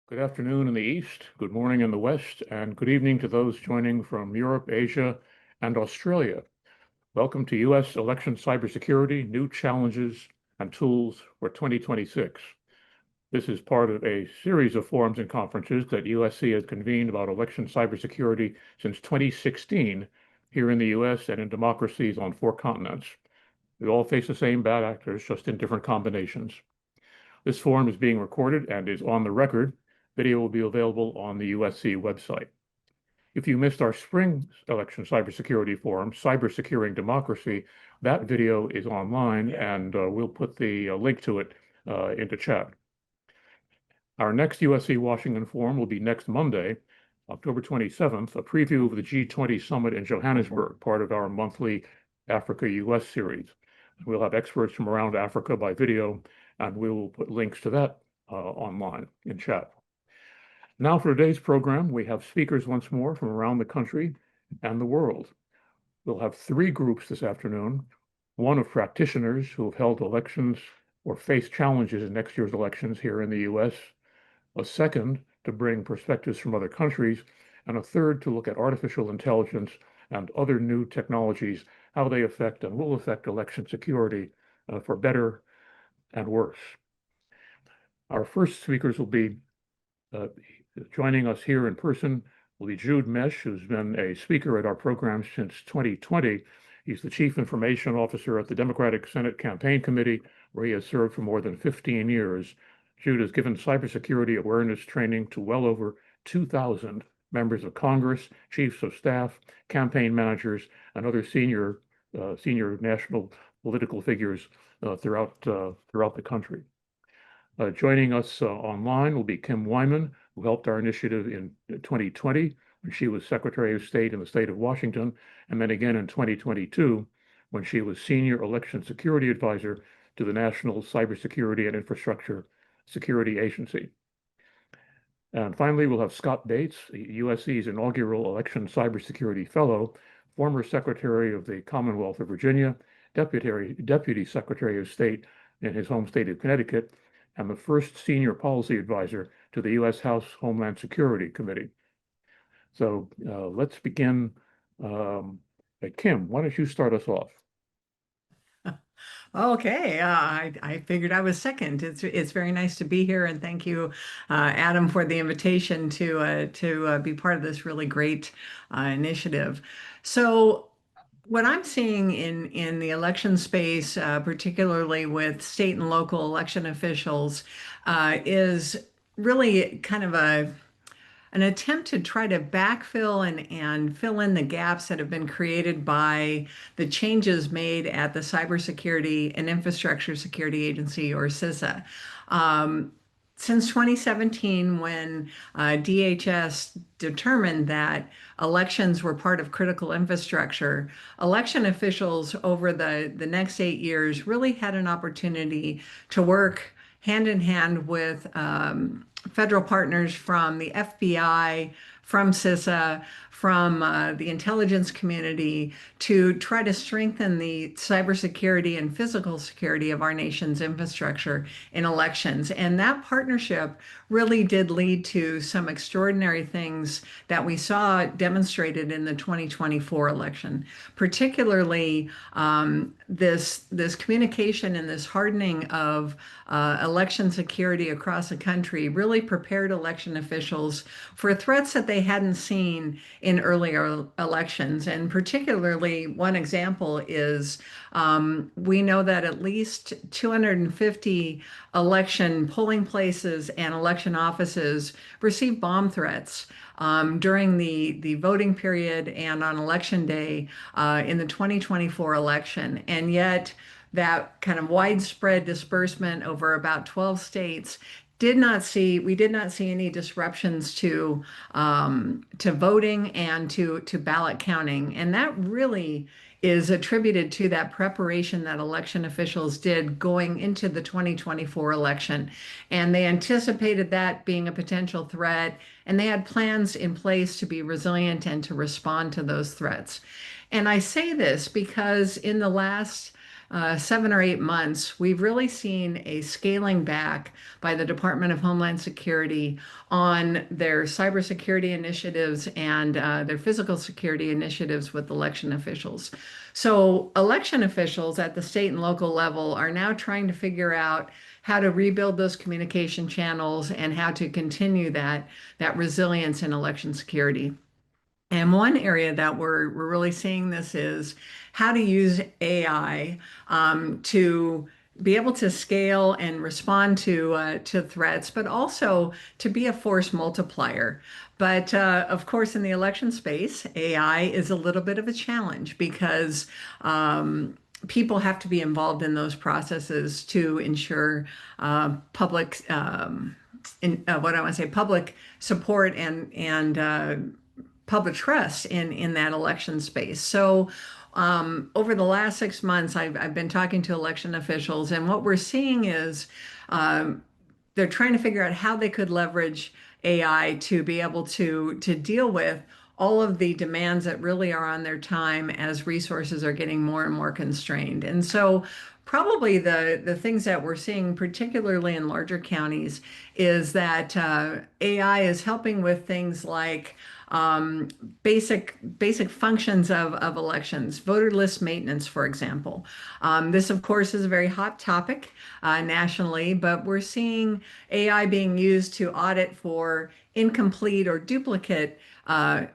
Good afternoon in the East, good morning in the West, and good evening to those joining from Europe, Asia, and Australia. Welcome to U.S. Election Cybersecurity, New Challenges and Tools for 2026. This is part of a series of forums and conferences that USC has convened about election cybersecurity since 2016 here in the U.S. and in democracies on 4 continents. We all face the same bad actors, just in different combinations. This forum is being recorded and is on the record. Video will be available on the USC website. If you missed our spring election cybersecurity forum, Cyber Securing Democracy, that video is online, and we'll put the link to it into chat. Our next USC Washington forum will be next Monday, October 27th, a preview of the G20 summit in Johannesburg, part of our monthly Africa-US series. We'll have experts from around Africa by video, and we will put links to that online in chat. Now for today's program, we have speakers once more from around the country and the world. We'll have 3 groups this afternoon, one of practitioners who have held elections or face challenges in next year's elections here in the US, a second to bring perspectives from other countries, and a third to look at artificial intelligence and other new technologies, how they affect and will affect election security for better and worse. Our first speakers will be joining us here in person will be Jude Meche, who's been a speaker at our program since 2020. He's the Chief Information Officer at the Democratic Senate Campaign Committee, where he has served for more than 15 years. Jude has given cybersecurity awareness training to well over 2,000 members of Congress, chiefs of staff, campaign managers, and other senior national political figures throughout the country. Joining us online will be Kim Wyman, who helped our initiative in 2020 when she was Secretary of State in the state of Washington, and then again in 2022 when she was Senior Election Security Advisor to the National Cybersecurity and Infrastructure Security Agency. And finally, we'll have Scott Bates, USC's inaugural Election Cybersecurity Fellow, former Secretary of the Commonwealth of Virginia, Deputy Secretary of State in his home state of Connecticut, and the first senior policy advisor to the U.S. House Homeland Security Committee. So let's begin. Kim, why don't you start us off? Okay, I figured I was second. It's very nice to be here, and thank you, Adam, for the invitation to be part of this really great initiative. So, what I'm seeing in the election space, particularly with state and local election officials, is really kind of an attempt to try to backfill and fill in the gaps that have been created by the changes made at the Cybersecurity and Infrastructure Security Agency, or CISA. Since 2017, when DHS determined that elections were part of critical infrastructure, election officials over the next 8 years really had an opportunity to work hand in hand with federal partners from the FBI, from CISA, from the intelligence community to try to strengthen the cybersecurity and physical security of our nation's infrastructure in elections. And that partnership really did lead to some extraordinary things that we saw demonstrated in the 2024 election, particularly this communication and this hardening of election security across the country really prepared election officials for threats that they hadn't seen in earlier elections. And particularly, one example is we know that at least 250 election polling places and election offices received bomb threats during the voting period and on election day in the 2024 election. And yet, that kind of widespread disbursement over about 12 states we did not see any disruptions to voting and to ballot counting. And that really is attributed to that preparation that election officials did going into the 2024 election. And they anticipated that being a potential threat, and they had plans in place to be resilient and to respond to those threats. And I say this because in the last 7 or 8 months, we've really seen a scaling back by the Department of Homeland Security on their cybersecurity initiatives and their physical security initiatives with election officials. So, election officials at the state and local level are now trying to figure out how to rebuild those communication channels and how to continue that resilience in election security. And one area that we're really seeing this is how to use AI to be able to scale and respond to threats, but also to be a force multiplier. But of course, in the election space, AI is a little bit of a challenge because people have to be involved in those processes to ensure public, what I want to say, public support and public trust in that election space. So over the last 6 months, I've been talking to election officials, and what we're seeing is they're trying to figure out how they could leverage AI to be able to deal with all of the demands that really are on their time as resources are getting more and more constrained. And so probably the things that we're seeing, particularly in larger counties, is that AI is helping with things like basic functions of elections, voter list maintenance, for example. This, of course, is a very hot topic nationally, but we're seeing AI being used to audit for incomplete or duplicate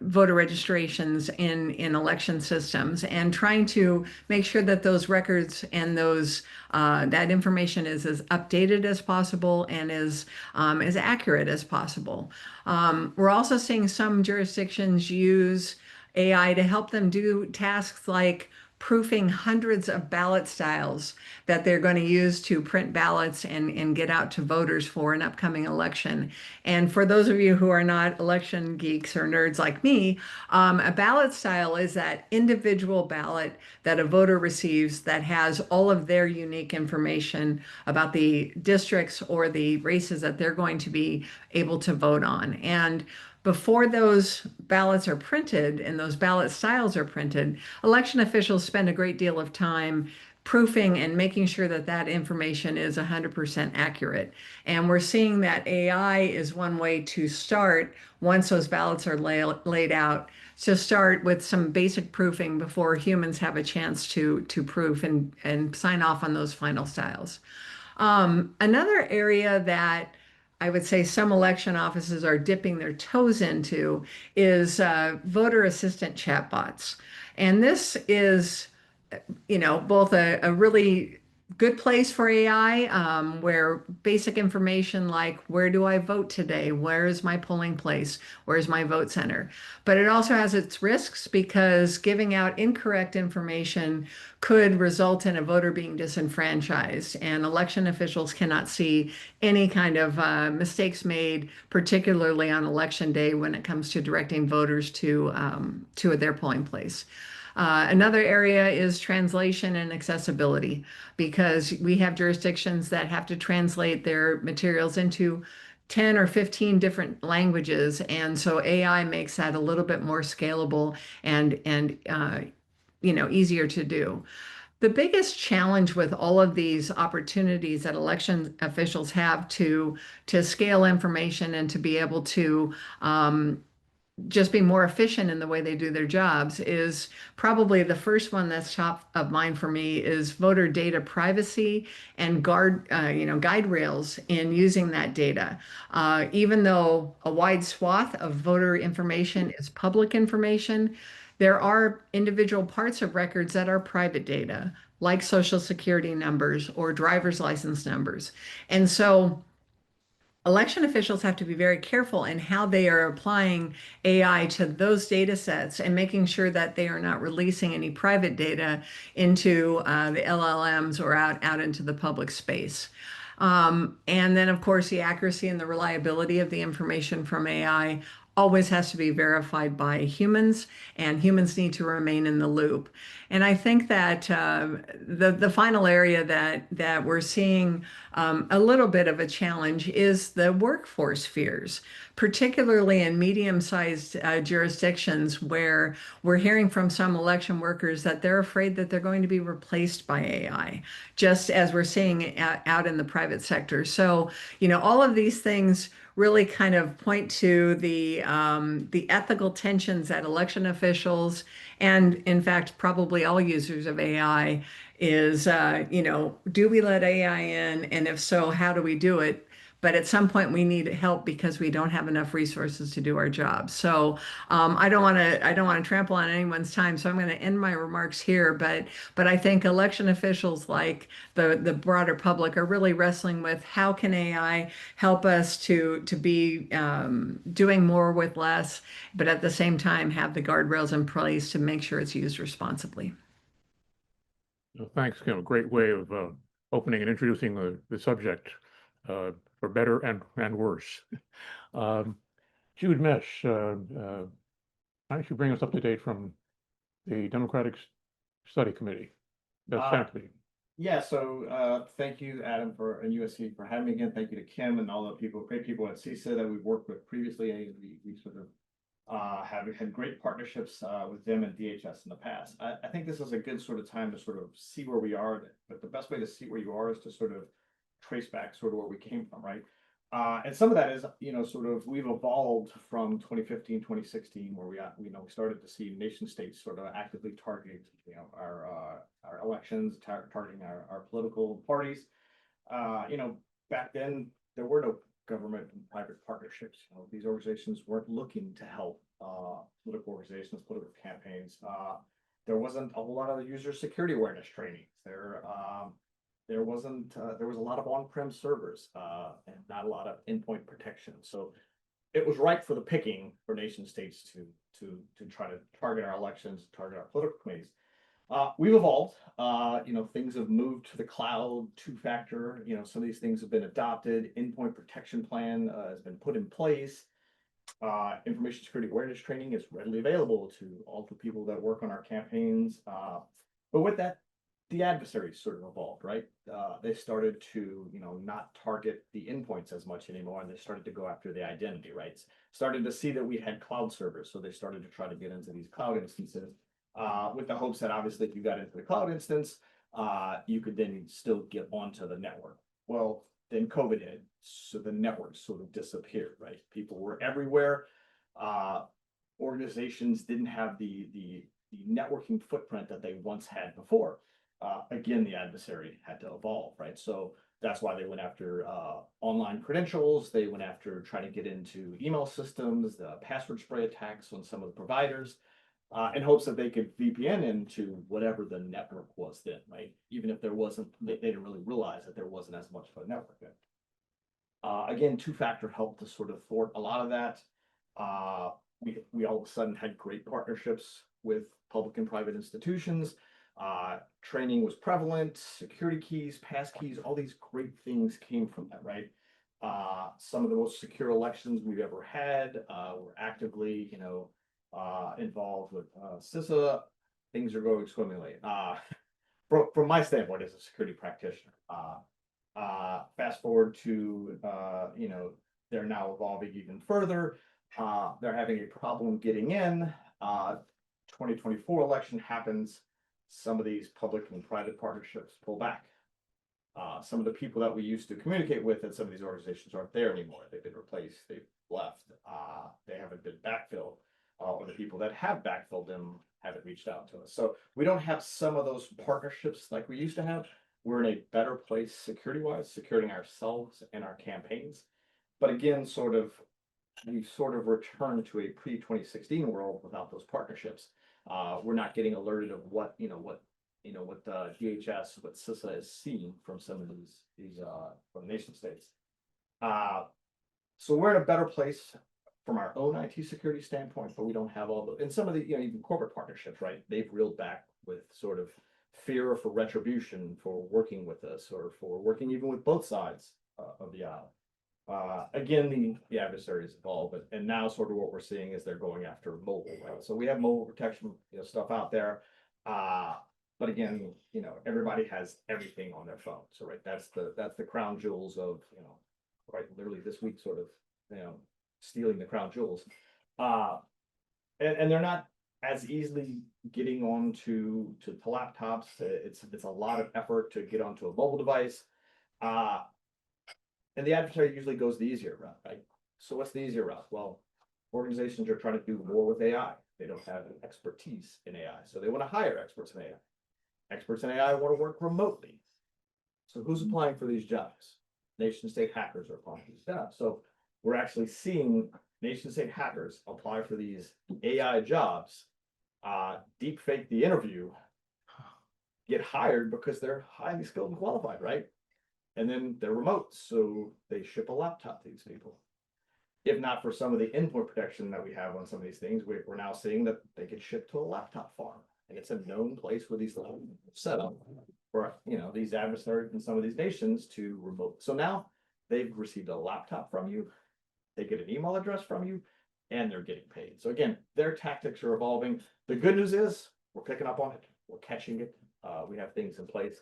voter registrations in election systems and trying to make sure that those records and those that information is as updated as possible and as accurate as possible. We're also seeing some jurisdictions use AI to help them do tasks like proofing hundreds of ballot styles that they're going to use to print ballots and get out to voters for an upcoming election. And for those of you who are not election geeks or nerds like me, a ballot style is that individual ballot that a voter receives that has all of their unique information about the districts or the races that they're going to be able to vote on. And before those ballots are printed and those ballot styles are printed, election officials spend a great deal of time proofing and making sure that that information is 100% accurate. And we're seeing that AI is one way to start once those ballots are laid out, to start with some basic proofing before humans have a chance to proof and sign off on those final styles. Another area that I would say some election offices are dipping their toes into is voter assistant chatbots. And this is, both a really good place for AI, where basic information like where do I vote today? Where is my polling place? Where's my vote center? But it also has its risks because giving out incorrect information could result in a voter being disenfranchised, and election officials cannot see any kind of mistakes made, particularly on election day when it comes to directing voters to their polling place. Another area is translation and accessibility, because we have jurisdictions that have to translate their materials into 10 or 15 different languages. And so AI makes that a little bit more scalable and easier to do. The biggest challenge with all of these opportunities that election officials have to scale information and to be able to just be more efficient in the way they do their jobs is probably the first one that's top of mind for me is voter data privacy and guide rails in using that data. Even though a wide swath of voter information is public information, there are individual parts of records that are private data, like social security numbers or driver's license numbers. And so election officials have to be very careful in how they are applying AI to those data sets and making sure that they are not releasing any private data into the LLMs or out into the public space. And then, of course, the accuracy and the reliability of the information from AI always has to be verified by humans, and humans need to remain in the loop. And I think that the final area that we're seeing a little bit of a challenge is the workforce fears, particularly in medium-sized jurisdictions where we're hearing from some election workers that they're afraid that they're going to be replaced by AI, just as we're seeing out in the private sector. So, all of these things really kind of point to the ethical tensions that election officials and, in fact, probably all users of AI is, do we let AI in? And if so, how do we do it? But at some point, we need help because we don't have enough resources to do our job. So I don't want to trample on anyone's time. So I'm going to end my remarks here. But I think election officials, like the broader public, are really wrestling with how can AI help us to be doing more with less, but at the same time have the guardrails in place to make sure it's used responsibly. Thanks, Kim. A great way of opening and introducing the subject for better and worse. Jude, Meche, why don't you bring us up to date from the Democratic Study Committee, the Senate Committee? Yeah, so thank you, Adam, and USC for having me again. Thank you to Kim and all the great people at CISA that we've worked with previously. We sort of have had great partnerships with them and DHS in the past. I think this is a good sort of time to sort of see where we are, but the best way to see where you are is to sort of trace back sort of where we came from, right? And some of that is, sort of we've evolved from 2015, 2016, where we started to see nation states sort of actively targeting, our elections, targeting our political parties. Back then there were no government and private partnerships. These organizations weren't looking to help political organizations, political campaigns. There wasn't a whole lot of user security awareness training. There was a lot of on-prem servers and not a lot of endpoint protection. So it was ripe for the picking for nation states to try to target our elections, target our political committees. We've evolved. Things have moved to the cloud, two-factor. Some of these things have been adopted. Endpoint protection plan has been put in place. Information security awareness training is readily available to all the people that work on our campaigns. But with that, the adversaries sort of evolved, right? They started to, not target the endpoints as much anymore, and they started to go after the identity, right? Started to see that we had cloud servers, so they started to try to get into these cloud instances, with the hopes that obviously if you got into the cloud instance, you could then still get onto the network. Well, then COVID hit, so the network sort of disappeared, right? People were everywhere. Organizations didn't have the networking footprint that they once had before. Again, the adversary had to evolve, right? So that's why they went after online credentials. They went after trying to get into email systems, the password spray attacks on some of the providers, in hopes that they could VPN into whatever the network was then, right? Even if there wasn't, they didn't really realize that there wasn't as much of a network then. Again, two-factor helped to sort of thwart a lot of that. We all of a sudden had great partnerships with public and private institutions. Training was prevalent, security keys, pass keys, all these great things came from that, right? Some of the most secure elections we've ever had. We're actively, involved with CISA. Things are going swimmingly. From my standpoint as a security practitioner. Fast forward to, they're now evolving even further. They're having a problem getting in. 2024 election happens. Some of these public and private partnerships pull back. Some of the people that we used to communicate with at some of these organizations aren't there anymore. They've been replaced. They've left. They haven't been backfilled. Or the people that have backfilled them haven't reached out to us. So we don't have some of those partnerships like we used to have. We're in a better place security-wise, securing ourselves and our campaigns. But again, we've sort of returned to a pre-2016 world without those partnerships. We're not getting alerted of what DHS, what CISA is seeing from some of these from nation states. So we're in a better place from our own IT security standpoint, but we don't have all the, and some of the, even corporate partnerships, right? They've reeled back with sort of fear for retribution for working with us or for working even with both sides of the aisle. again, the adversaries evolve, and now sort of what we're seeing is they're going after mobile, right? So we have mobile protection, stuff out there. But again, everybody has everything on their phone. So right, that's the crown jewels of, right, literally this week sort of, stealing the crown jewels. And they're not as easily getting onto the laptops. It's a lot of effort to get onto a mobile device. And the adversary usually goes the easier route, right? So what's the easier route? Well, organizations are trying to do more with AI. They don't have expertise in AI, so they want to hire experts in AI. Experts in AI want to work remotely. So who's applying for these jobs? Nation-state hackers are applying for these jobs. So we're actually seeing nation-state hackers apply for these AI jobs, deep fake the interview, get hired because they're highly skilled and qualified, right? And then they're remote, so they ship a laptop to these people. If not for some of the endpoint protection that we have on some of these things, we're now seeing that they get shipped to a laptop farm. And it's a known place where these little set up for, these adversaries in some of these nations to remote. So now they've received a laptop from you, they get an email address from you, and they're getting paid. So again, their tactics are evolving. The good news is we're picking up on it. We're catching it. We have things in place.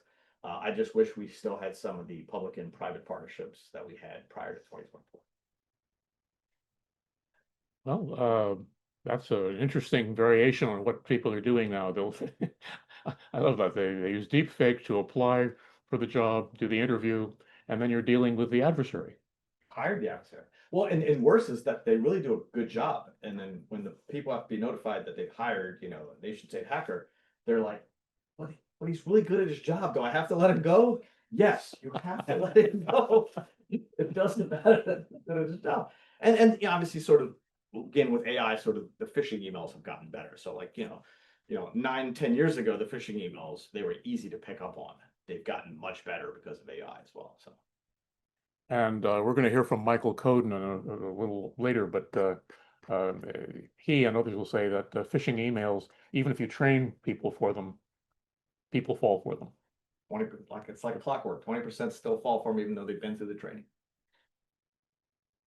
I just wish we still had some of the public and private partnerships that we had prior to 2024. Well, that's an interesting variation on what people are doing now. I love that. They use deepfake to apply for the job, do the interview, and then you're dealing with the adversary. Hired the adversary. Well, and worse is that they really do a good job. And then when the people have to be notified that they've hired, a nation-state hacker, they're like, well, he's really good at his job. Do I have to let him go? Yes, you have to let him go. It doesn't matter that it's his job. And obviously sort of, again, with AI, sort of the phishing emails have gotten better. So like, 9-10 years ago, the phishing emails, they were easy to pick up on. They've gotten much better because of AI as well. So. And we're going to hear from Michael Coden a little later, but he and others will say that phishing emails, even if you train people for them, people fall for them. 20, it's like a clockwork. 20% still fall for them, even though they've been through the training.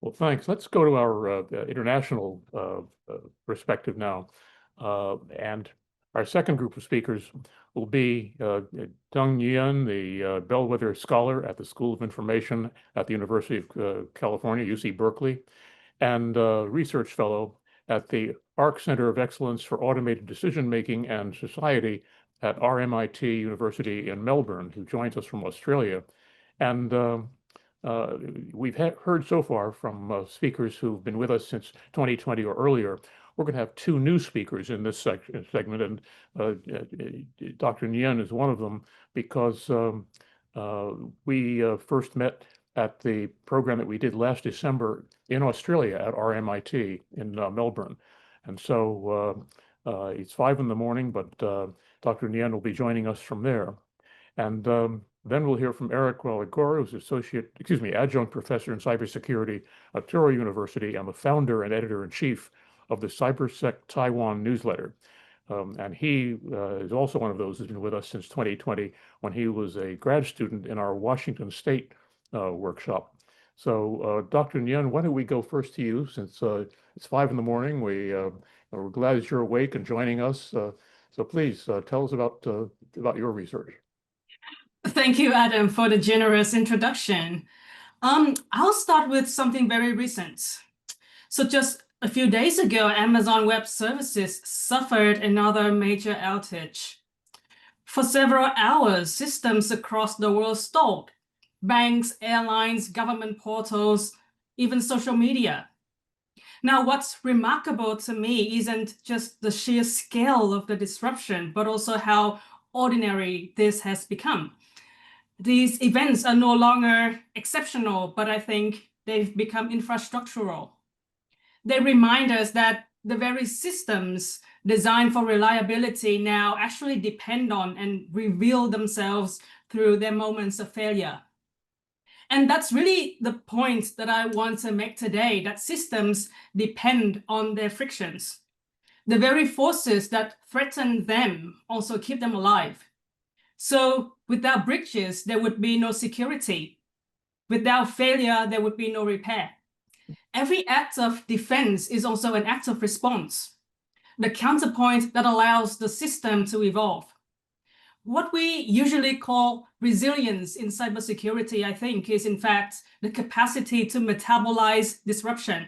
Well, thanks. Let's go to our international perspective now. And our second group of speakers will be Nguyen, the Bellwether Scholar at the School of Information at the University of California, UC Berkeley, and Research Fellow at the Eryk Center of Excellence for Automated Decision-Making and Society at RMIT University in Melbourne, who joins us from Australia. And we've heard so far from speakers who've been with us since 2020 or earlier. We're going to have two new speakers in this segment, and Dr. Nguyen is one of them because we first met at the program that we did last December in Australia at RMIT in Melbourne. And so it's 5 in the morning, but Dr. Nguyen will be joining us from there. And then we'll hear from Eryk Waligora, who's adjunct professor in cybersecurity at Touro University and the founder and editor-in-chief of the CyberSec Taiwan newsletter. And he is also one of those who's been with us since 2020 when he was a grad student in our Washington State workshop. So Dr. Nguyen, why don't we go first to you since it's 5 in the morning. We're glad that you're awake and joining us. So please tell us about your research. Thank you, Adam, for the generous introduction. I'll start with something very recent. So just a few days ago, Amazon Web Services suffered another major outage. For several hours, systems across the world stalled. Banks, airlines, government portals, even social media. Now, what's remarkable to me isn't just the sheer scale of the disruption, but also how ordinary this has become. These events are no longer exceptional, but I think they've become infrastructural. They remind us that the very systems designed for reliability now actually depend on and reveal themselves through their moments of failure. And that's really the point that I want to make today, that systems depend on their frictions. The very forces that threaten them also keep them alive. So without bridges, there would be no security. Without failure, there would be no repair. Every act of defense is also an act of response, the counterpoint that allows the system to evolve. What we usually call resilience in cybersecurity, I think, is in fact the capacity to metabolize disruption.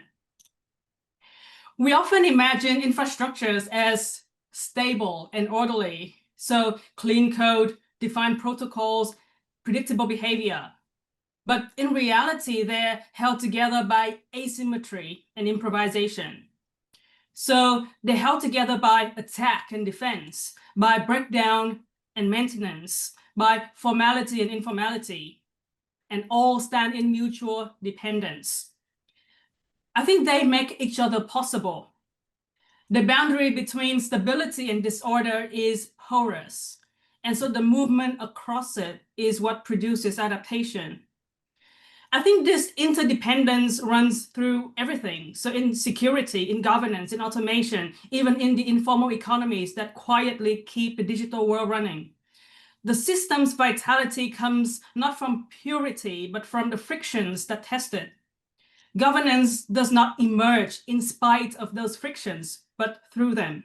We often imagine infrastructures as stable and orderly, so clean code, defined protocols, predictable behavior. But in reality, they're held together by asymmetry and improvisation. So they're held together by attack and defense, by breakdown and maintenance, by formality and informality, and all stand in mutual dependence. I think they make each other possible. The boundary between stability and disorder is porous, and so the movement across it is what produces adaptation. I think this interdependence runs through everything. So in security, in governance, in automation, even in the informal economies that quietly keep the digital world running. The system's vitality comes not from purity, but from the frictions that test it. Governance does not emerge in spite of those frictions, but through them.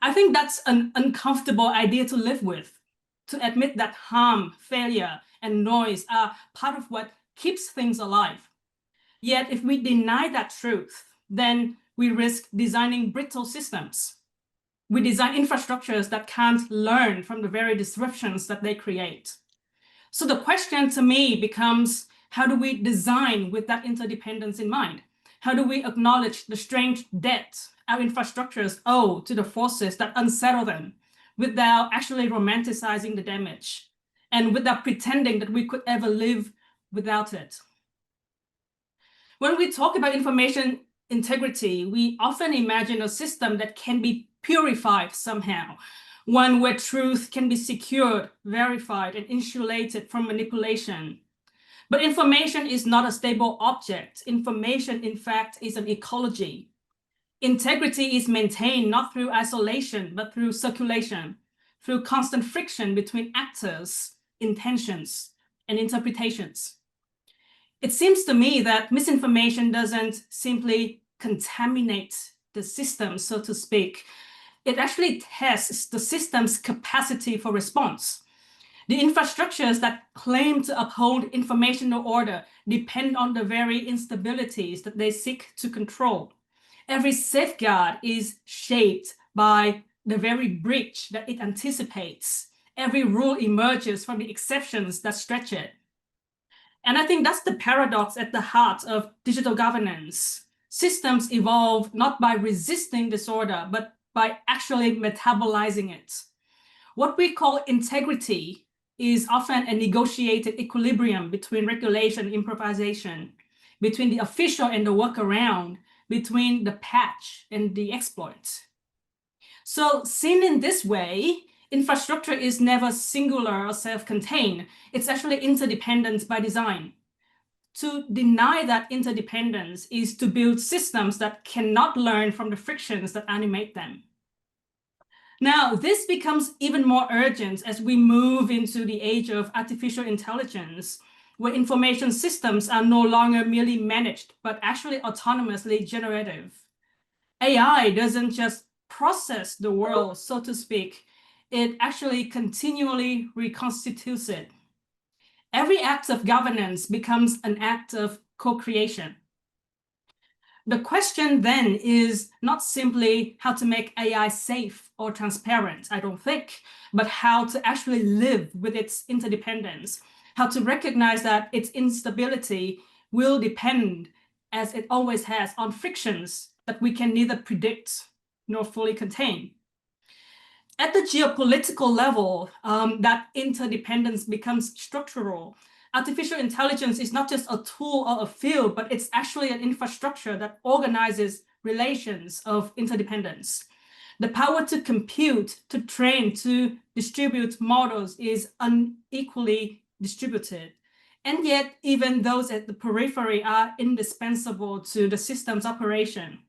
I think that's an uncomfortable idea to live with, to admit that harm, failure, and noise are part of what keeps things alive. Yet if we deny that truth, then we risk designing brittle systems. We design infrastructures that can't learn from the very disruptions that they create. So the question to me becomes, how do we design with that interdependence in mind? How do we acknowledge the strange debt our infrastructures owe to the forces that unsettle them without actually romanticizing the damage and without pretending that we could ever live without it? When we talk about information integrity, we often imagine a system that can be purified somehow, one where truth can be secured, verified, and insulated from manipulation. But information is not a stable object. Information, in fact, is an ecology. Integrity is maintained not through isolation, but through circulation, through constant friction between actors, intentions, and interpretations. It seems to me that misinformation doesn't simply contaminate the system, so to speak. It actually tests the system's capacity for response. The infrastructures that claim to uphold informational order depend on the very instabilities that they seek to control. Every safeguard is shaped by the very breach that it anticipates. Every rule emerges from the exceptions that stretch it. And I think that's the paradox at the heart of digital governance. Systems evolve not by resisting disorder, but by actually metabolizing it. What we call integrity is often a negotiated equilibrium between regulation and improvisation, between the official and the workaround, between the patch and the exploit. So seen in this way, infrastructure is never singular or self-contained. It's actually interdependent by design. To deny that interdependence is to build systems that cannot learn from the frictions that animate them. Now, this becomes even more urgent as we move into the age of artificial intelligence, where information systems are no longer merely managed, but actually autonomously generative. AI doesn't just process the world, so to speak, it actually continually reconstitutes it. Every act of governance becomes an act of co-creation. The question then is not simply how to make AI safe or transparent, I don't think, but how to actually live with its interdependence, how to recognize that its instability will depend, as it always has, on frictions that we can neither predict nor fully contain. At the geopolitical level, that interdependence becomes structural. Artificial intelligence is not just a tool or a field, but it's actually an infrastructure that organizes relations of interdependence. The power to compute, to train, to distribute models is unequally distributed. And yet, even those at the periphery are indispensable to the system's operation.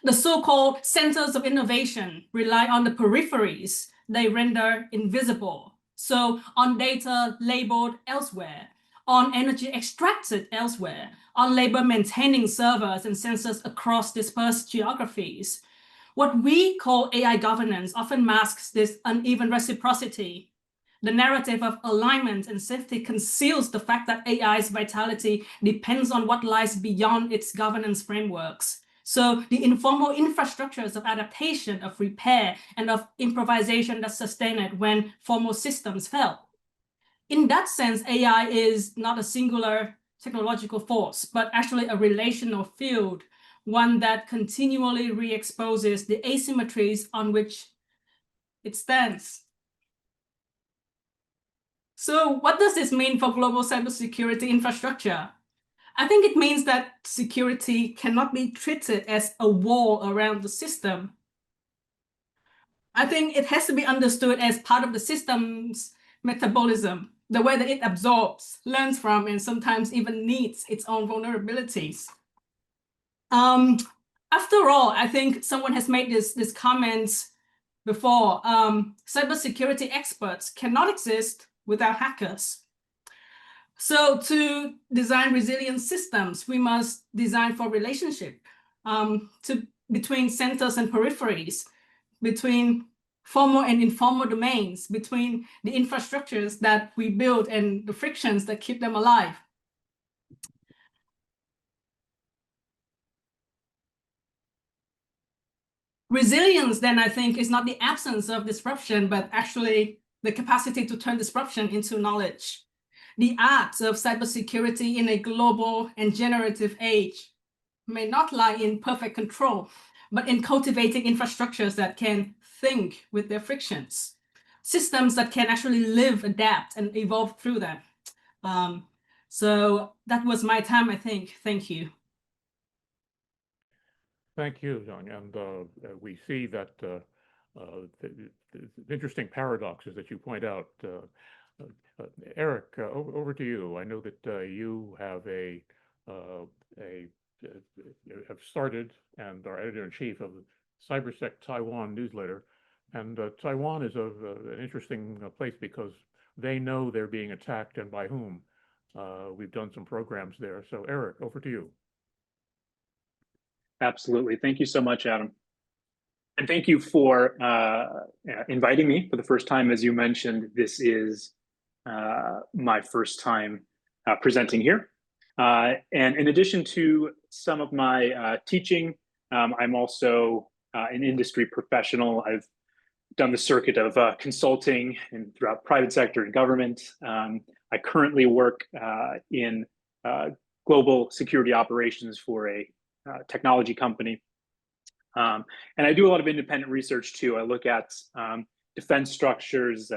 The so-called centers of innovation rely on the peripheries they render invisible. So on data labeled elsewhere, on energy extracted elsewhere, on labor maintaining servers and sensors across dispersed geographies. What we call AI governance often masks this uneven reciprocity. The narrative of alignment and safety conceals the fact that AI's vitality depends on what lies beyond its governance frameworks. So the informal infrastructures of adaptation, of repair, and of improvisation that sustain it when formal systems fail. In that sense, AI is not a singular technological force, but actually a relational field, one that continually re-exposes the asymmetries on which it stands. So what does this mean for global cybersecurity infrastructure? I think it means that security cannot be treated as a wall around the system. I think it has to be understood as part of the system's metabolism, the way that it absorbs, learns from, and sometimes even needs its own vulnerabilities. After all, I think someone has made this comment before. Cybersecurity experts cannot exist without hackers. So to design resilient systems, we must design for relationship between centers and peripheries, between formal and informal domains, between the infrastructures that we build and the frictions that keep them alive. Resilience, then, I think, is not the absence of disruption, but actually the capacity to turn disruption into knowledge. The art of cybersecurity in a global and generative age may not lie in perfect control, but in cultivating infrastructures that can think with their frictions, systems that can actually live, adapt, and evolve through them. So that was my time, I think. Thank you. Thank you, Zhang. And we see that the interesting paradoxes that you point out. Eryk, over to you. I know that you have have started and are editor-in-chief of the CyberSec Taiwan newsletter. And Taiwan is an interesting place because they know they're being attacked and by whom. We've done some programs there. So Eryk, over to you. Absolutely. Thank you so much, Adam. And thank you for inviting me for the first time. As you mentioned, this is my first time presenting here. And in addition to some of my teaching, I'm also an industry professional. I've done the circuit of consulting and throughout private sector and government. I currently work in global security operations for a technology company. And I do a lot of independent research too. I look at defense structures,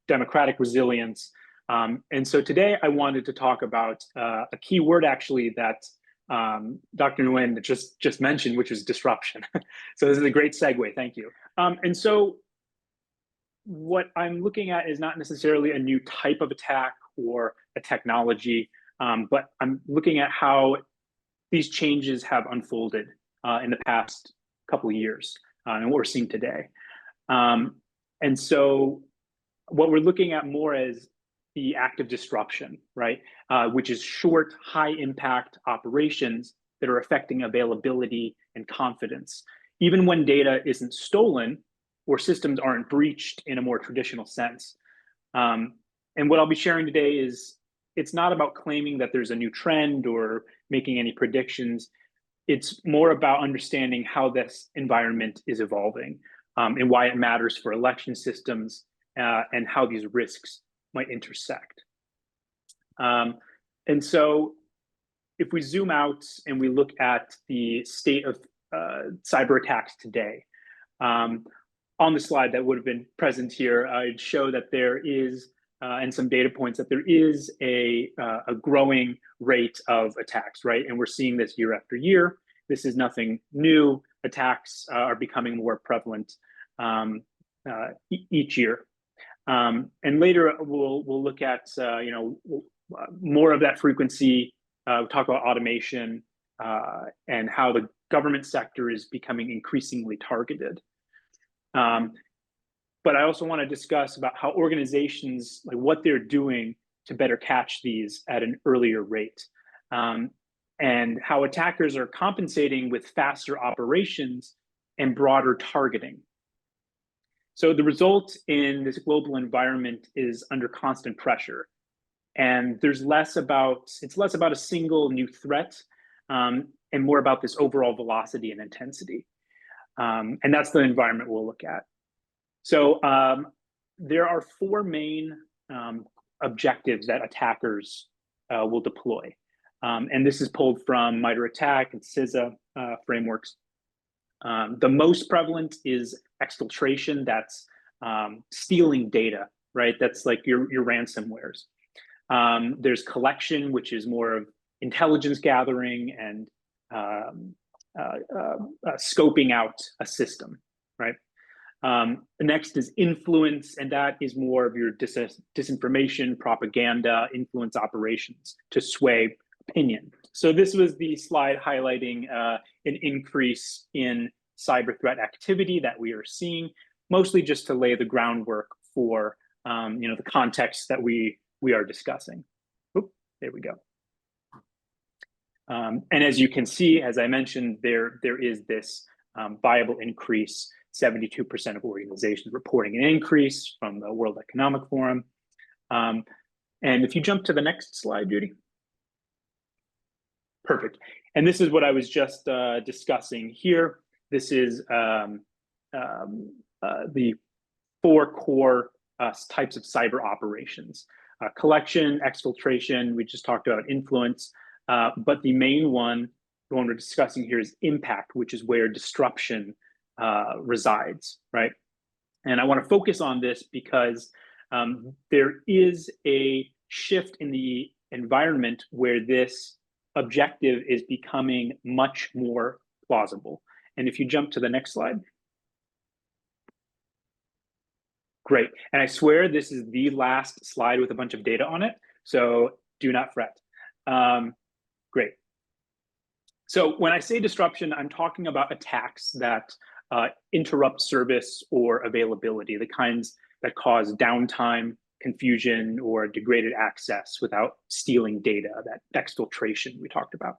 democratic resilience. And so today I wanted to talk about a key word actually that Dr. Nguyen just mentioned, which is disruption. So this is a great segue, thank you. And so what I'm looking at is not necessarily a new type of attack or a technology, but I'm looking at how these changes have unfolded in the past couple of years and what we're seeing today. And so what we're looking at more as the active disruption, right? Which is short, high impact operations that are affecting availability and confidence, even when data isn't stolen or systems aren't breached in a more traditional sense. And what I'll be sharing today is, it's not about claiming that there's a new trend or making any predictions. It's more about understanding how this environment is evolving and why it matters for election systems and how these risks might intersect. And so if we zoom out and we look at the state of cyber attacks today, on the slide that would have been present here, I'd show that there is and some data points that there is a growing rate of attacks, right? And we're seeing this year after year. This is nothing new. Attacks are becoming more prevalent each year. And later we'll look at more of that frequency. We'll talk about automation and how the government sector is becoming increasingly targeted. But I also want to discuss about how organizations, like what they're doing to better catch these at an earlier rate, and how attackers are compensating with faster operations and broader targeting. So the result in this global environment is under constant pressure, and it's less about a single new threat, and more about this overall velocity and intensity. And that's the environment we'll look at. So there are four main objectives that attackers will deploy. And this is pulled from MITRE ATT&CK and CISA frameworks. The most prevalent is exfiltration. That's stealing data, right? That's like your ransomwares. There's collection, which is more of intelligence gathering and scoping out a system, right? Next is influence, and that is more of your disinformation, propaganda, influence operations to sway opinion. So this was the slide highlighting an increase in cyber threat activity that we are seeing, mostly just to lay the groundwork for the context that we are discussing. Oop, there we go. And as you can see, as I mentioned, there is this viable increase. 72% of organizations reporting an increase from the World Economic Forum. And if you jump to the next slide, Judy. Perfect. And this is what I was just discussing here. This is the four core types of cyber operations. Collection, exfiltration, we just talked about influence, but the main one, the one we're discussing here, is impact, which is where disruption resides, right? And I want to focus on this because there is a shift in the environment where this objective is becoming much more plausible. And if you jump to the next slide. Great. And I swear this is the last slide with a bunch of data on it, so do not fret. Great. So when I say disruption, I'm talking about attacks that interrupt service or availability, the kinds that cause downtime, confusion, or degraded access without stealing data, that exfiltration we talked about.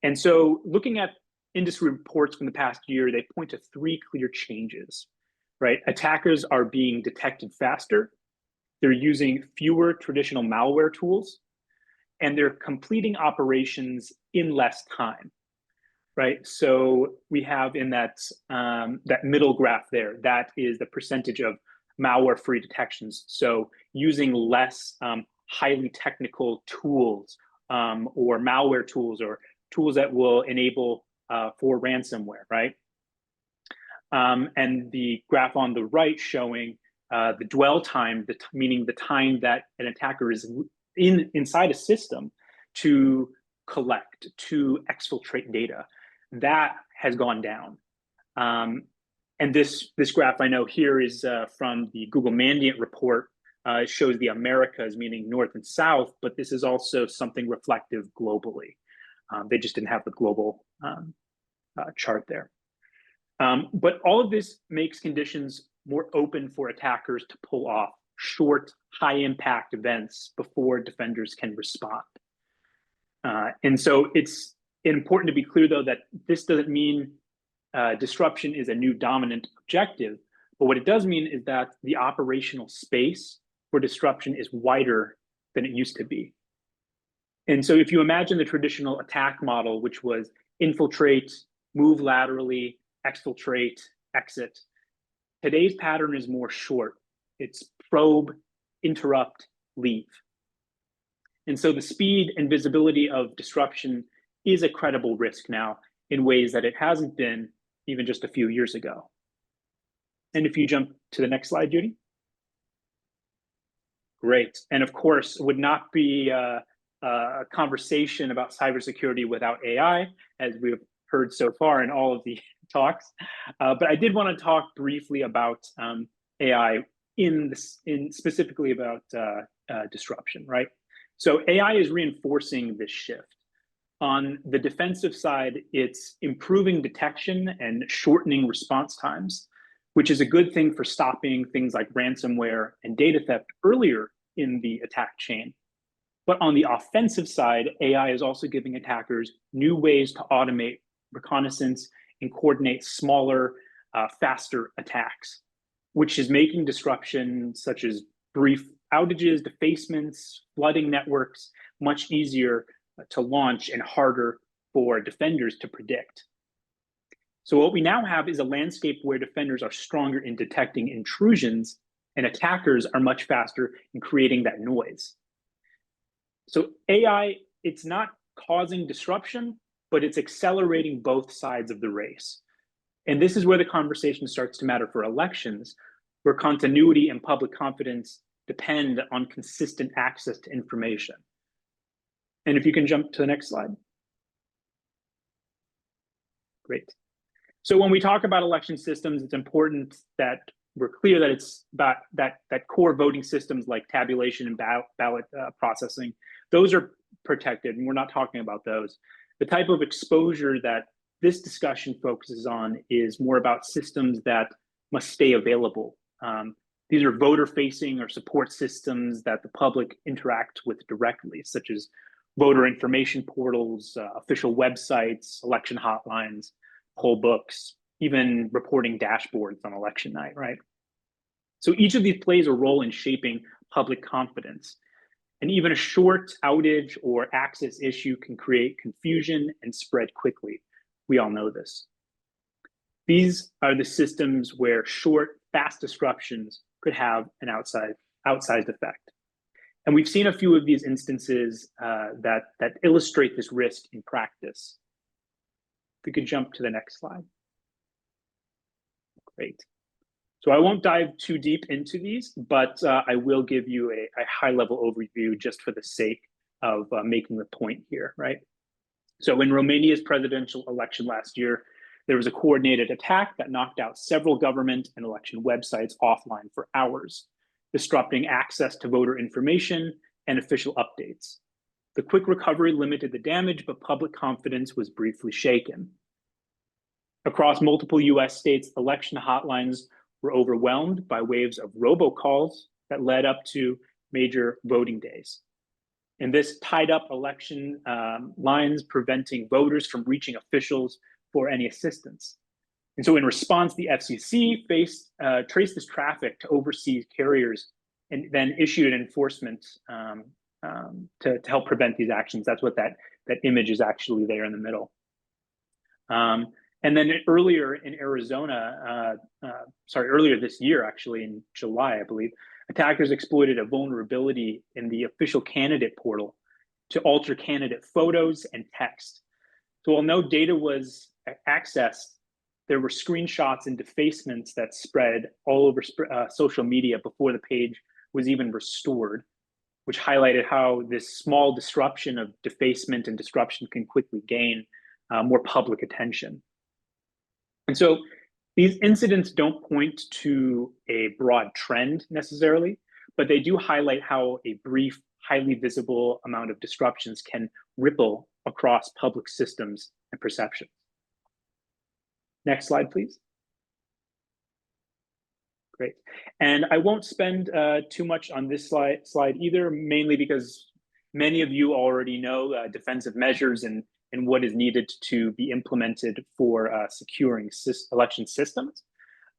And so looking at industry reports from the past year, they point to three clear changes, right? Attackers are being detected faster, they're using fewer traditional malware tools, and they're completing operations in less time, right? So we have in that middle graph there, that is the percentage of malware-free detections. So using less highly technical tools or malware tools or tools that will enable for ransomware, right? And the graph on the right showing the dwell time, meaning the time that an attacker is inside a system to collect, to exfiltrate data, that has gone down. And this graph I know here is from the Google Mandiant report. It shows the Americas, meaning North and South, but this is also something reflective globally. They just didn't have the global chart there. But all of this makes conditions more open for attackers to pull off short, high-impact events before defenders can respond. And so it's important to be clear, though, that this doesn't mean disruption is a new dominant objective, but what it does mean is that the operational space for disruption is wider than it used to be. And so if you imagine the traditional attack model, which was infiltrate, move laterally, exfiltrate, exit, today's pattern is more short. It's probe, interrupt, leave. And so the speed and visibility of disruption is a credible risk now in ways that it hasn't been even just a few years ago. And if you jump to the next slide, Judy. Great. And of course, would not be a conversation about cybersecurity without AI, as we've heard so far in all of the talks. But I did want to talk briefly about AI specifically about disruption, right? So AI is reinforcing this shift. On the defensive side, it's improving detection and shortening response times, which is a good thing for stopping things like ransomware and data theft earlier in the attack chain. But on the offensive side, AI is also giving attackers new ways to automate reconnaissance and coordinate smaller, faster attacks, which is making disruption such as brief outages, defacements, flooding networks much easier to launch and harder for defenders to predict. So what we now have is a landscape where defenders are stronger in detecting intrusions and attackers are much faster in creating that noise. So AI, it's not causing disruption, but it's accelerating both sides of the race. And this is where the conversation starts to matter for elections, where continuity and public confidence depend on consistent access to information. And if you can jump to the next slide. Great. So when we talk about election systems, it's important that we're clear that it's about that core voting systems like tabulation and ballot processing, those are protected, and we're not talking about those. The type of exposure that this discussion focuses on is more about systems that must stay available. These are voter-facing or support systems that the public interact with directly, such as voter information portals, official websites, election hotlines, poll books, even reporting dashboards on election night, right? So each of these plays a role in shaping public confidence. And even a short outage or access issue can create confusion and spread quickly. We all know this. These are the systems where short, fast disruptions could have an outsized effect. And we've seen a few of these instances that illustrate this risk in practice. If we could jump to the next slide. Great. So I won't dive too deep into these, but I will give you a high-level overview just for the sake of making the point here, right? So in Romania's presidential election last year, there was a coordinated attack that knocked out several government and election websites offline for hours, disrupting access to voter information and official updates. The quick recovery limited the damage, but public confidence was briefly shaken. Across multiple US states, election hotlines were overwhelmed by waves of robocalls that led up to major voting days. And this tied up election lines, preventing voters from reaching officials for any assistance. And so in response, the FCC traced this traffic to overseas carriers and then issued an enforcement to help prevent these actions. That's what that image is actually there in the middle. And then earlier in Arizona, earlier this year, actually in July, I believe, attackers exploited a vulnerability in the official candidate portal to alter candidate photos and text. So while no data was accessed, there were screenshots and defacements that spread all over social media before the page was even restored, which highlighted how this small disruption of defacement and disruption can quickly gain more public attention. And so these incidents don't point to a broad trend necessarily, but they do highlight how a brief, highly visible amount of disruptions can ripple across public systems and perceptions. Next slide, please. Great. And I won't spend too much on this slide either, mainly because many of you already know defensive measures and what is needed to be implemented for securing election systems.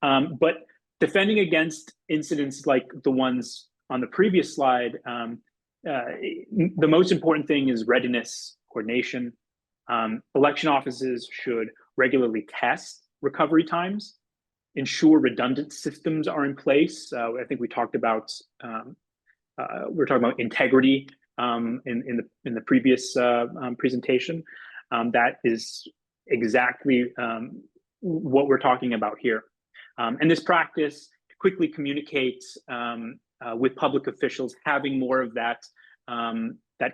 But defending against incidents like the ones on the previous slide, the most important thing is readiness, coordination. Election offices should regularly test recovery times, ensure redundant systems are in place. I think we talked about we're talking about integrity in the previous presentation. That is exactly what we're talking about here. And this practice to quickly communicate with public officials, having more of that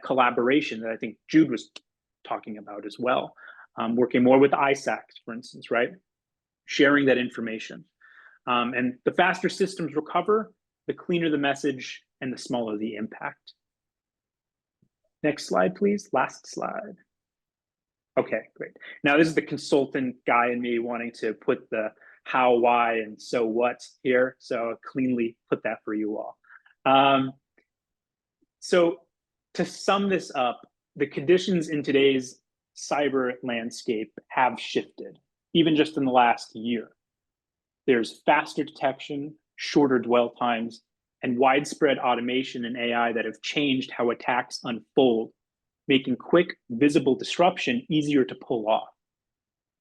collaboration that I think Jude was talking about as well. Working more with ISACs, for instance, right? Sharing that information. And the faster systems recover, the cleaner the message and the smaller the impact. Next slide, please. Last slide. Okay, great. Now this is the consultant guy in me wanting to put the how, why, and so what here. So I'll cleanly put that for you all. So to sum this up, the conditions in today's cyber landscape have shifted, even just in the last year. There's faster detection, shorter dwell times, and widespread automation and AI that have changed how attacks unfold, making quick, visible disruption easier to pull off.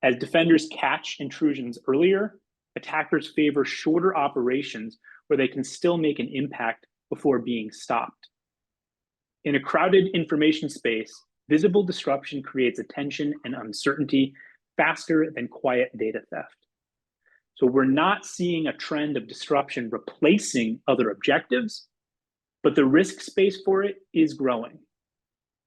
As defenders catch intrusions earlier, attackers favor shorter operations where they can still make an impact before being stopped. In a crowded information space, visible disruption creates attention and uncertainty faster than quiet data theft. So we're not seeing a trend of disruption replacing other objectives, but the risk space for it is growing.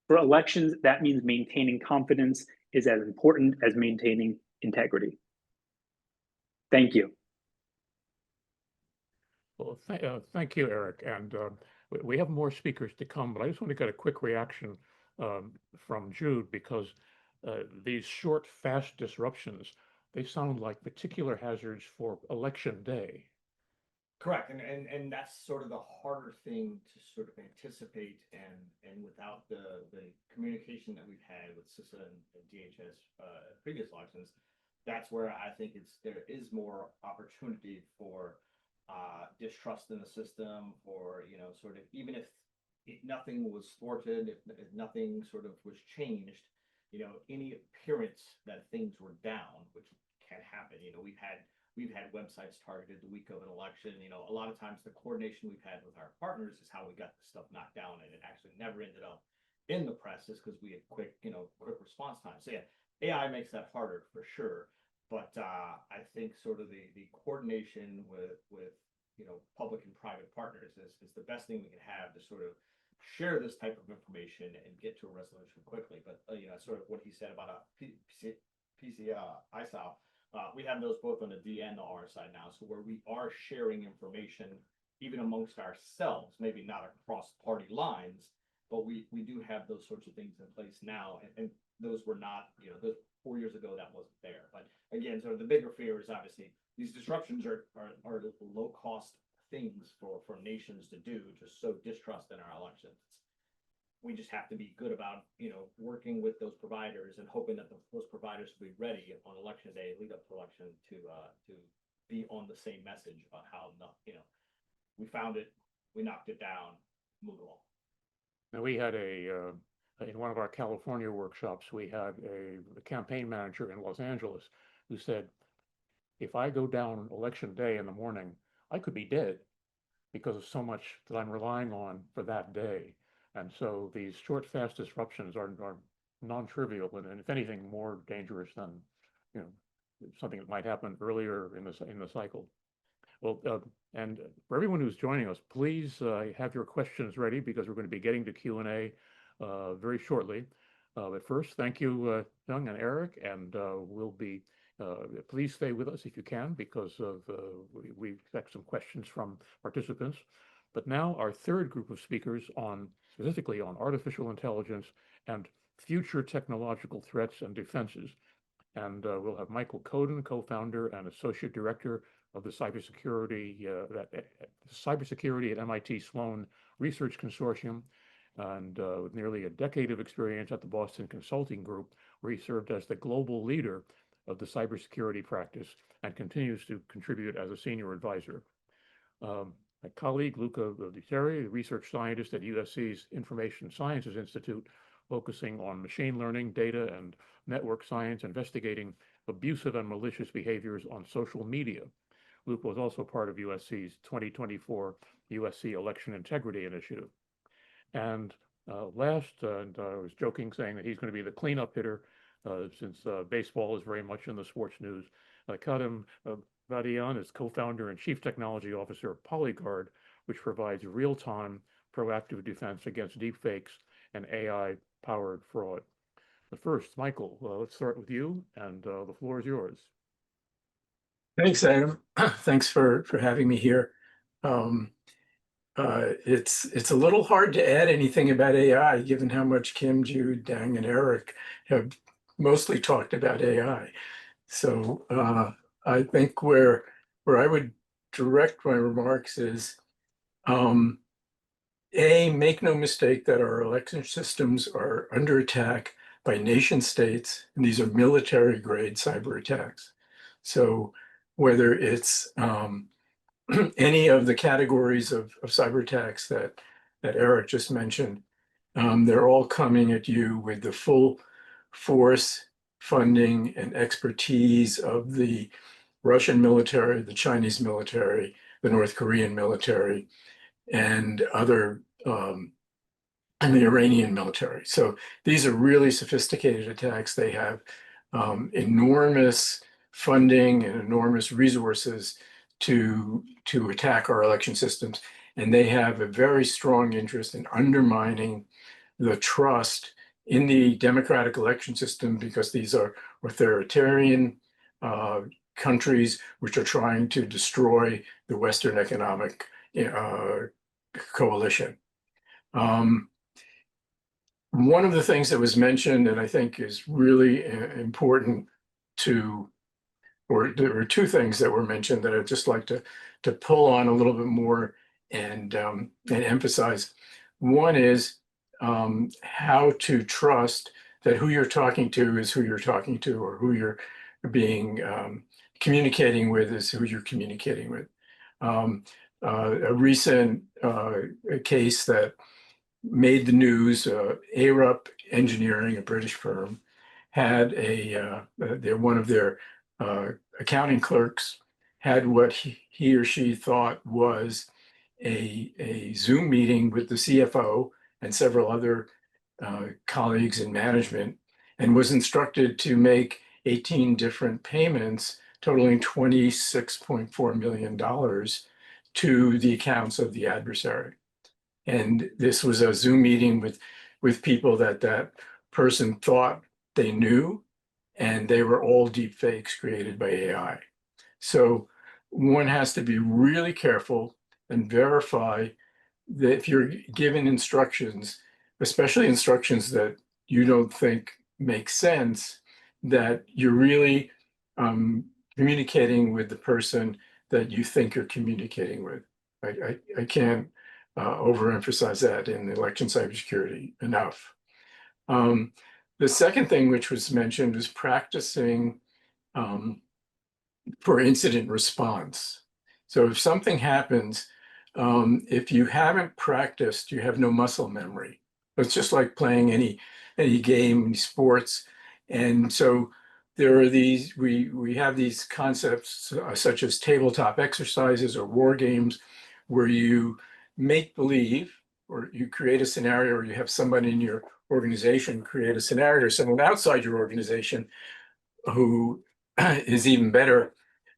For elections, that means maintaining confidence is as important as maintaining integrity. Thank you. Well, thank you, Eryk. And we have more speakers to come, but I just want to get a quick reaction from Jude, because these short, fast disruptions, they sound like particular hazards for election day. Correct, and that's sort of the harder thing to sort of anticipate, and without the communication that we've had with CISA and DHS previous elections, that's where I think there is more opportunity for distrust in the system, or sort of, even if nothing was thwarted, if nothing sort of was changed, any appearance that things were down, which can happen. We've had websites targeted the week of an election. A lot of times the coordination we've had with our partners is how we got the stuff knocked down, and it actually never ended up in the press, is because we had quick response time. So yeah, AI makes that harder for sure. But I think sort of the coordination with public and private partners is the best thing we can have to sort of share this type of information and get to a resolution quickly. But sort of what he said about a ISAL. We have those both on the D and the R side now, so where we are sharing information even amongst ourselves, maybe not across party lines, but we do have those sorts of things in place now, and those were not, those 4 years ago that wasn't there. But again, sort of the bigger fear is obviously these disruptions are low cost things for nations to do, to sow distrust in our elections. We just have to be good about working with those providers and hoping that those providers will be ready on election day, lead up to election, to be on the same message about how we found it, we knocked it down, move along. Now, we had in one of our California workshops, we had a campaign manager in Los Angeles who said, if I go down election day in the morning, I could be dead because of so much that I'm relying on for that day. And so these short, fast disruptions are non-trivial, and if anything, more dangerous than something that might happen earlier in the cycle. Well, and for everyone who's joining us, please have your questions ready, because we're going to be getting to Q&A very shortly. But first, thank you, Young and Eryk, and we'll be please stay with us if you can, because we expect some questions from participants. But now our third group of speakers specifically on artificial intelligence and future technological threats and defenses. And we'll have Michael Coden, co-founder and associate director of the cybersecurity at MIT Sloan Research Consortium, and with nearly a decade of experience at the Boston Consulting Group, where he served as the global leader of the cybersecurity practice and continues to contribute as a senior advisor. My colleague, Luca, Luceri, a research scientist at USC's Information Sciences Institute, focusing on machine learning, data, and network science, investigating abusive and malicious behaviors on social media. Luca was also part of USC's 2024 USC Election Integrity Initiative. And last, and I was joking saying that he's going to be the cleanup hitter, since baseball is very much in the sports news. Khadem Badiyan is co-founder and chief technology officer of Polyguard, which provides real-time proactive defense against deepfakes and AI-powered fraud. But first, Michael, let's start with you, and the floor is yours. Thanks, Adam. Thanks for having me here. It's a little hard to add anything about AI, given how much Kim, Jude, Dang, and Eryk have mostly talked about AI. So I think where I would direct my remarks is make no mistake that our election systems are under attack by nation states, and these are military grade cyber attacks. So whether it's any of the categories of cyber attacks that Eryk just mentioned, they're all coming at you with the full force, funding, and expertise of the Russian military, the Chinese military, the North Korean military, and and the Iranian military. So these are really sophisticated attacks. They have enormous funding and enormous resources to attack our election systems. And they have a very strong interest in undermining the trust in the democratic election system, because these are authoritarian countries which are trying to destroy the Western economic coalition. One of the things that was mentioned, and I think is really important or there were two things that were mentioned that I'd just like to pull on a little bit more and emphasize. One is how to trust that who you're talking to is who you're talking to, or who you're being communicating with is who you're communicating with. A recent case that made the news, Eryk Engineering, a British firm, had one of their accounting clerks had what he or she thought was a Zoom meeting with the CFO and several other colleagues in management, and was instructed to make 18 different payments totaling $26.4 million to the accounts of the adversary. And this was a Zoom meeting with people that person thought they knew, and they were all deep fakes created by AI. So one has to be really careful and verify that if you're given instructions, especially instructions that you don't think make sense, that you're really communicating with the person that you think you're communicating with. I can't overemphasize that in election cybersecurity enough. The second thing which was mentioned is practicing for incident response. So if something happens, if you haven't practiced, you have no muscle memory. It's just like playing any game, any sports. And so there are these, we have these concepts such as tabletop exercises or war games, where you make believe, or you create a scenario, or you have somebody in your organization create a scenario, or someone outside your organization who is even better,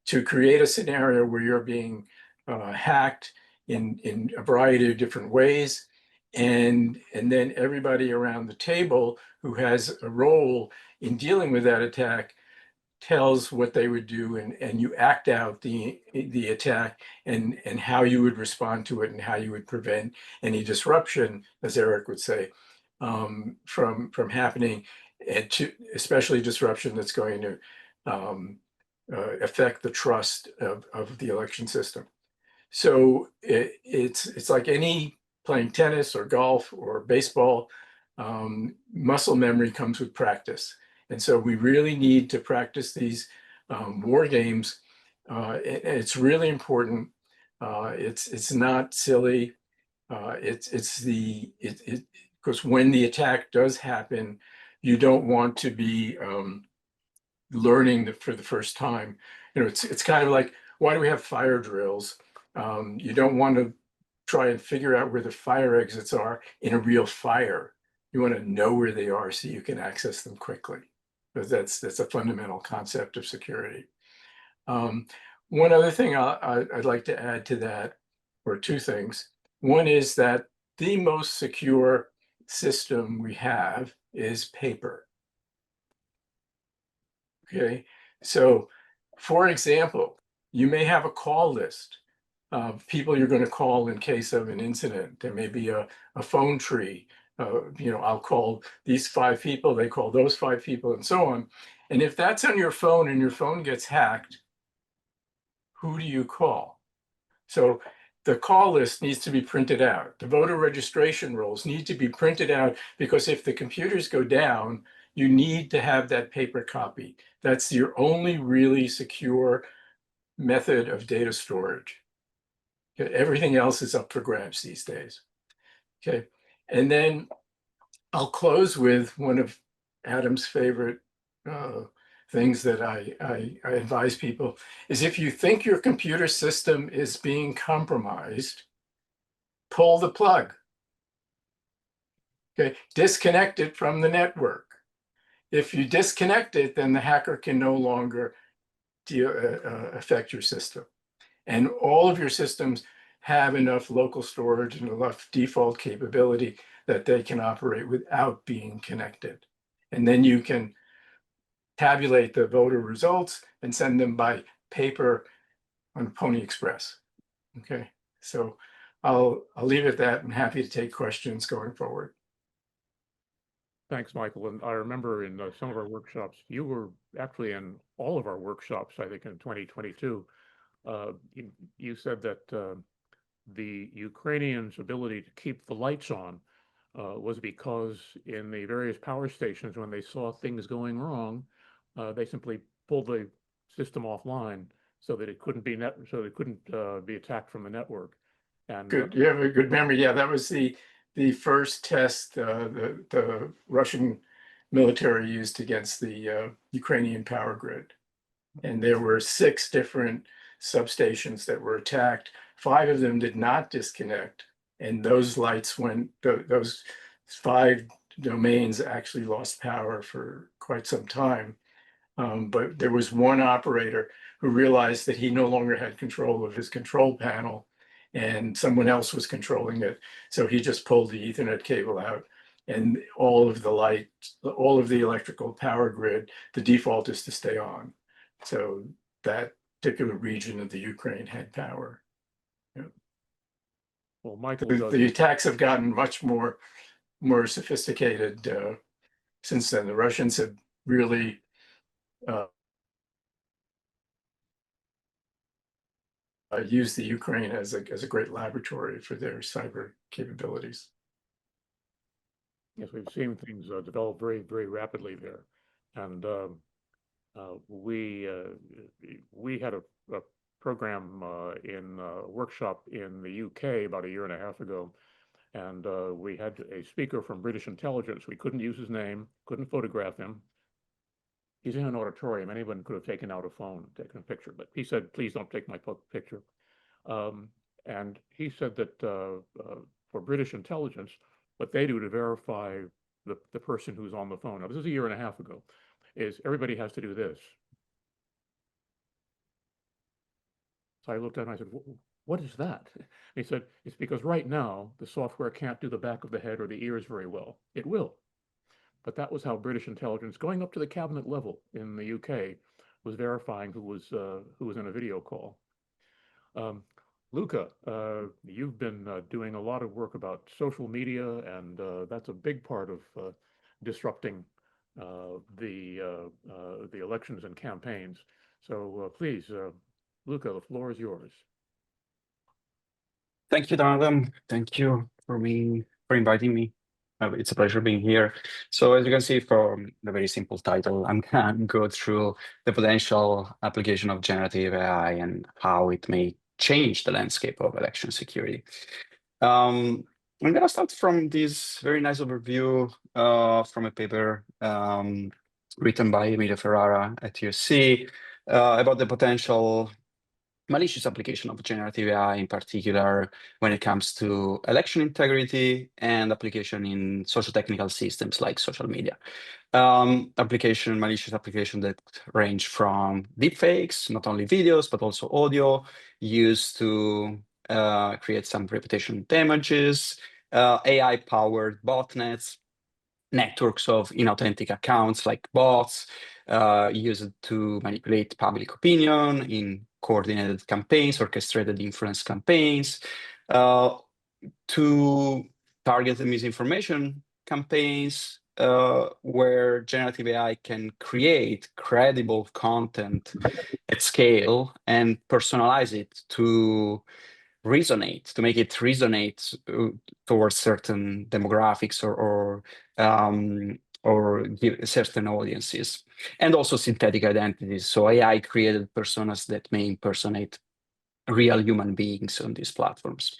to create a scenario where you're being hacked in a variety of different ways. And then everybody around the table who has a role in dealing with that attack tells what they would do, and you act out the attack and how you would respond to it, and how you would prevent any disruption, as Eryk would say, from happening, and especially disruption that's going to affect the trust of the election system. So it's like any playing tennis or golf or baseball. Muscle memory comes with practice. And so we really need to practice these war games. It's really important. It's not silly. Because when the attack does happen, you don't want to be learning for the first time. It's kind of like, why do we have fire drills? You don't want to try and figure out where the fire exits are in a real fire. You want to know where they are so you can access them quickly. Because that's a fundamental concept of security. One other thing I'd like to add to that, or two things. One is that the most secure system we have is paper. Okay, so for example, you may have a call list of people you're going to call in case of an incident. There may be a phone tree. I'll call these 5 people, they call those 5 people, and so on. And if that's on your phone and your phone gets hacked, who do you call? So the call list needs to be printed out. The voter registration rolls need to be printed out, because if the computers go down, you need to have that paper copy. That's your only really secure method of data storage. Okay, everything else is up for grabs these days. Okay, and then I'll close with one of Adam's favorite things that I advise people is, if you think your computer system is being compromised, pull the plug. Okay, disconnect it from the network. If you disconnect it, then the hacker can no longer affect your system. And all of your systems have enough local storage and enough default capability that they can operate without being connected. And then you can tabulate the voter results and send them by paper on Pony Express. Okay, so I'll leave it at that. I'm happy to take questions going forward. Thanks, Michael. And I remember in some of our workshops, you were actually in all of our workshops, I think in 2022. You said that the Ukrainians' ability to keep the lights on was because in the various power stations, when they saw things going wrong, they simply pulled the system offline so that it couldn't be be attacked from the network. And good, you have a good memory. Yeah, that was the first test the Russian military used against the Ukrainian power grid, and there were 6 different substations that were attacked. 5 of them did not disconnect, and those lights went. Those 5 domains actually lost power for quite some time. But there was one operator who realized that he no longer had control of his control panel, and someone else was controlling it. So he just pulled the Ethernet cable out, and all of the electrical power grid, the default is to stay on. So that particular region of the Ukraine had power. Yeah. well, Michael, The attacks have gotten much more sophisticated since then. The Russians have really used the Ukraine as a great laboratory for their cyber capabilities. yes, we've seen things develop very, very rapidly there. And we had a program in a workshop in the UK about 1.5 years ago. And we had a speaker from British intelligence. We couldn't use his name, couldn't photograph him. He's in an auditorium. Anyone could have taken out a phone, taken a picture, but he said, please don't take my picture. And he said that for British intelligence, what they do to verify the person who's on the phone, now this is 1.5 years ago, is everybody has to do this. So I looked at him and I said, what is that? And he said, it's because right now the software can't do the back of the head or the ears very well. It will. But that was how British intelligence, going up to the cabinet level in the UK, was verifying who was in a video call. Luca, you've been doing a lot of work about social media, and that's a big part of disrupting the elections and campaigns. So please, Luca, the floor is yours. Thank you, Adam. Thank you for inviting me. It's a pleasure being here. So as you can see from the very simple title, I'm going to go through the potential application of generative AI and how it may change the landscape of election security. I'm going to start from this very nice overview from a paper written by Emilio Ferrara at USC about the potential malicious application of generative AI, in particular when it comes to election integrity and application in socio-technical systems like social media. Malicious application that range from deepfakes, not only videos, but also audio, used to create some reputation damages, AI-powered botnets, networks of inauthentic accounts like bots, used to manipulate public opinion in coordinated campaigns, orchestrated influence campaigns, to target the misinformation campaigns, where generative AI can create credible content at scale and personalize it to resonate, to make it resonate towards certain demographics or give certain audiences, and also synthetic identities. So AI created personas that may impersonate real human beings on these platforms.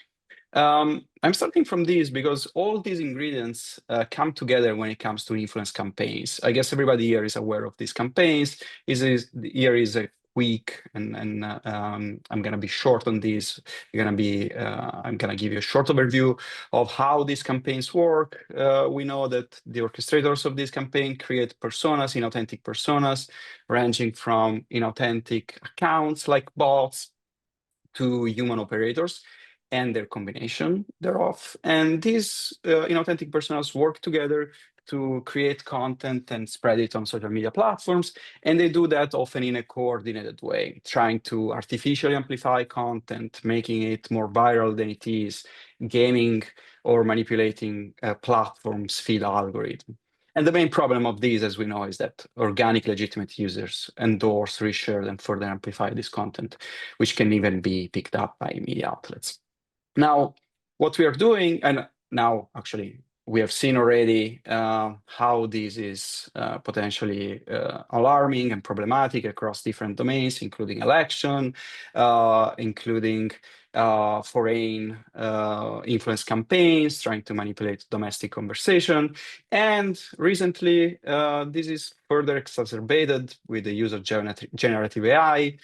I'm starting from these because all these ingredients come together when it comes to influence campaigns. I guess everybody here is aware of these campaigns. Here is a quick, and I'm going to be short on this. I'm going to give you a short overview of how these campaigns work. We know that the orchestrators of this campaign create personas, inauthentic personas, ranging from inauthentic accounts like bots to human operators and their combination thereof. And these inauthentic personas work together to create content and spread it on social media platforms. And they do that often in a coordinated way, trying to artificially amplify content, making it more viral than it is, gaming or manipulating platforms' feed algorithm. And the main problem of these, as we know, is that organic legitimate users endorse, reshare, and further amplify this content, which can even be picked up by media outlets. Now, what we are doing, and now actually we have seen already how this is potentially alarming and problematic across different domains, including election, including foreign influence campaigns, trying to manipulate domestic conversation. And recently, this is further exacerbated with the use of generative AI.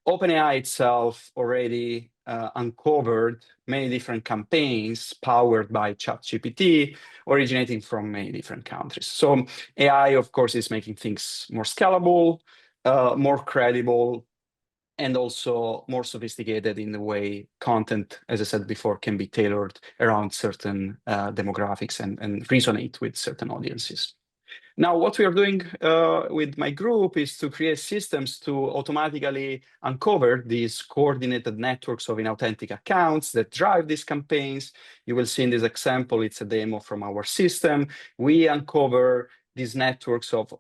OpenAI itself already uncovered many different campaigns powered by ChatGPT, originating from many different countries. So AI, of course, is making things more scalable, more credible, and also more sophisticated in the way content, as I said before, can be tailored around certain demographics and resonate with certain audiences. Now, what we are doing with my group is to create systems to automatically uncover these coordinated networks of inauthentic accounts that drive these campaigns. You will see in this example, it's a demo from our system. We uncover these networks of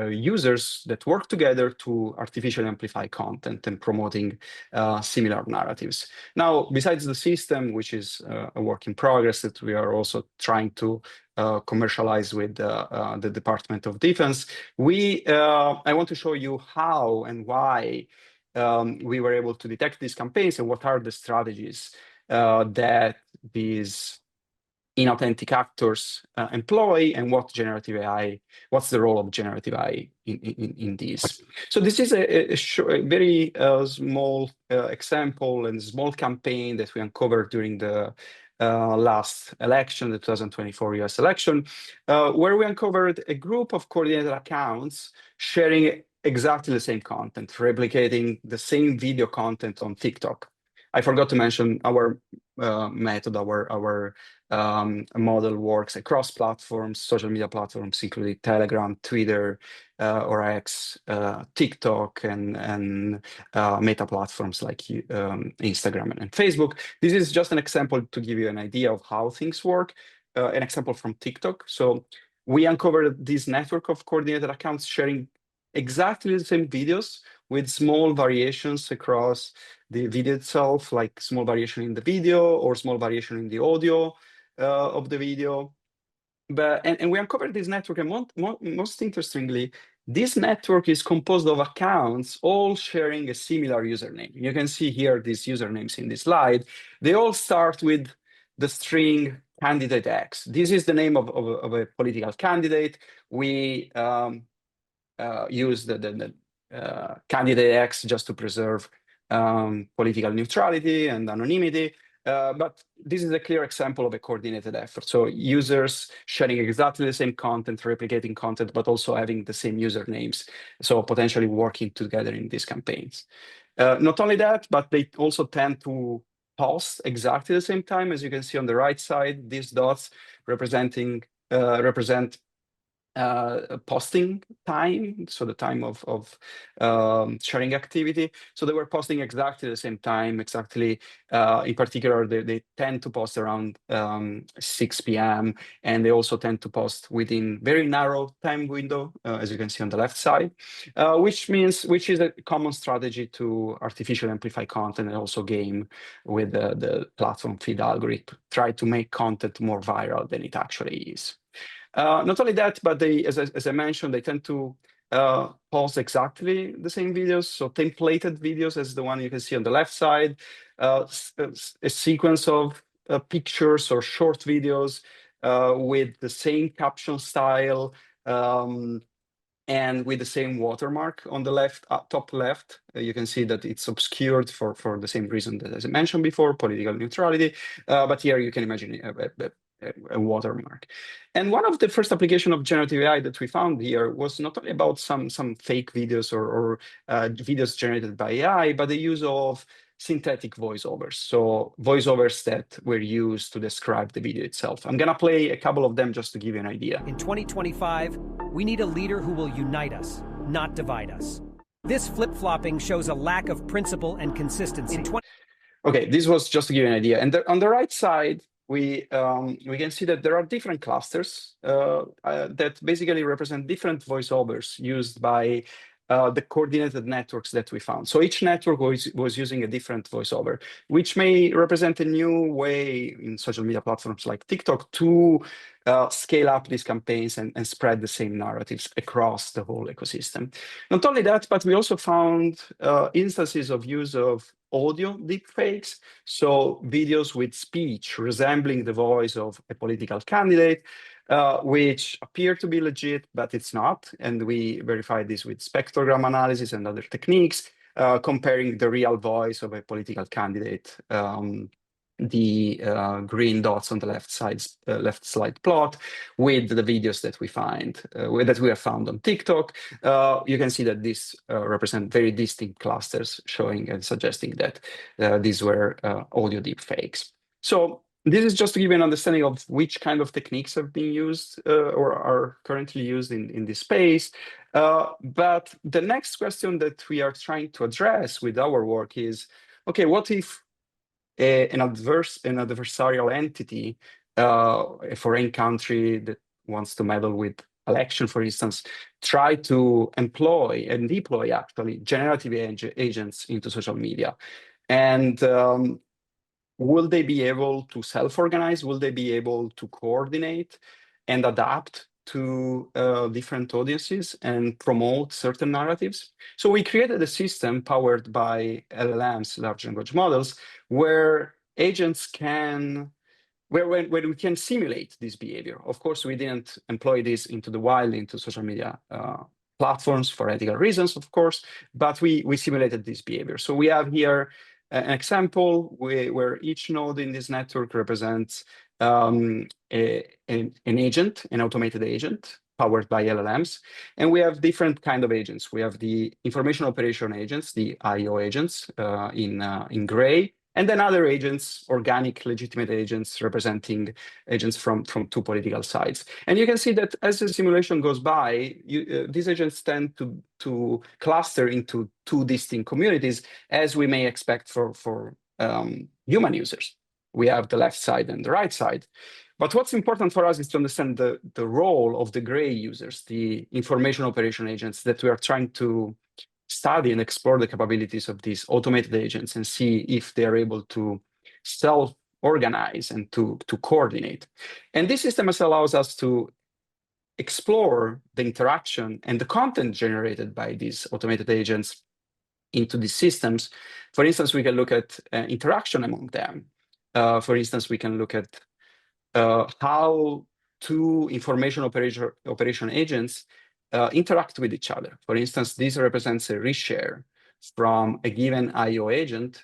users that work together to artificially amplify content and promoting similar narratives. Now, besides the system, which is a work in progress that we are also trying to commercialize with the Department of Defense, I want to show you how and why we were able to detect these campaigns and what are the strategies that these inauthentic actors employ, and what's the role of generative AI in these. So this is a very small example and small campaign that we uncovered during the last election, the 2024 US election, where we uncovered a group of coordinated accounts sharing exactly the same content, replicating the same video content on TikTok. I forgot to mention our method, our model works across platforms, social media platforms, including Telegram, Twitter, or X, TikTok, and meta platforms like Instagram and Facebook. This is just an example to give you an idea of how things work. An example from TikTok. So we uncovered this network of coordinated accounts sharing exactly the same videos with small variations across the video itself, like small variation in the video or small variation in the audio of the video. And we uncovered this network, and most interestingly, this network is composed of accounts all sharing a similar username. You can see here these usernames in this slide. They all start with the string candidate X. This is the name of a political candidate. We use the candidate X just to preserve political neutrality and anonymity. But this is a clear example of a coordinated effort. So users sharing exactly the same content, replicating content, but also having the same usernames. So potentially working together in these campaigns. Not only that, but they also tend to post exactly the same time. As you can see on the right side, these dots represent posting time, so the time of sharing activity. So they were posting exactly the same time, exactly. In particular, they tend to post around 6 p.m. and they also tend to post within very narrow time window, as you can see on the left side, which is a common strategy to artificially amplify content and also game with the platform feed algorithm, try to make content more viral than it actually is. Not only that, but they, as I mentioned, they tend to post exactly the same videos. So templated videos as the one you can see on the left side, a sequence of pictures or short videos with the same caption style and with the same watermark on the left, top left. You can see that it's obscured for the same reason that as I mentioned before, political neutrality. But here you can imagine a watermark. And one of the first application of generative AI that we found here was not only about some fake videos or videos generated by AI, but the use of synthetic voiceovers. So voiceovers that were used to describe the video itself. I'm gonna play a couple of them just to give you an idea. In 2025, we need a leader who will unite us, not divide us. This flip-flopping shows a lack of principle and consistency. Okay, this was just to give you an idea. And on the right side, we can see that there are different clusters that basically represent different voiceovers used by the coordinated networks that we found. So each network was using a different voiceover, which may represent a new way in social media platforms like TikTok to scale up these campaigns and spread the same narratives across the whole ecosystem. Not only that, but we also found instances of use of audio deepfakes, so videos with speech resembling the voice of a political candidate, which appear to be legit, but it's not. And we verified this with spectrogram analysis and other techniques, comparing the real voice of a political candidate, the green dots on the left slide plot, with the videos that we find, that we have found on TikTok. You can see that these represent very distinct clusters, showing and suggesting that these were audio deepfakes. So this is just to give you an understanding of which kind of techniques have been used or are currently used in this space. But the next question that we are trying to address with our work is, okay, what if an adversarial entity, a foreign country that wants to meddle with election, for instance, try to employ and deploy actually generative agents into social media? And will they be able to self-organize? Will they be able to coordinate and adapt to different audiences and promote certain narratives? So we created a system powered by LLMs, large language models, where agents can, where we can simulate this behavior. Of course, we didn't employ this into the wild, into social media platforms for ethical reasons, of course, but we simulated this behavior. So we have here an example where each node in this network represents an agent, an automated agent powered by LLMs. And we have different kind of agents. We have the information operation agents, the IO agents in gray, and then other agents, organic, legitimate agents, representing agents from two political sides. And you can see that as the simulation goes by, these agents tend to cluster into two distinct communities, as we may expect for human users. We have the left side and the right side. But what's important for us is to understand the role of the gray users, the information operation agents that we are trying to study and explore the capabilities of these automated agents and see if they are able to self-organize and to coordinate. And this system allows us to explore the interaction and the content generated by these automated agents into these systems. For instance, we can look at interaction among them. For instance, we can look at how two information operation agents interact with each other. For instance, this represents a reshare from a given IO agent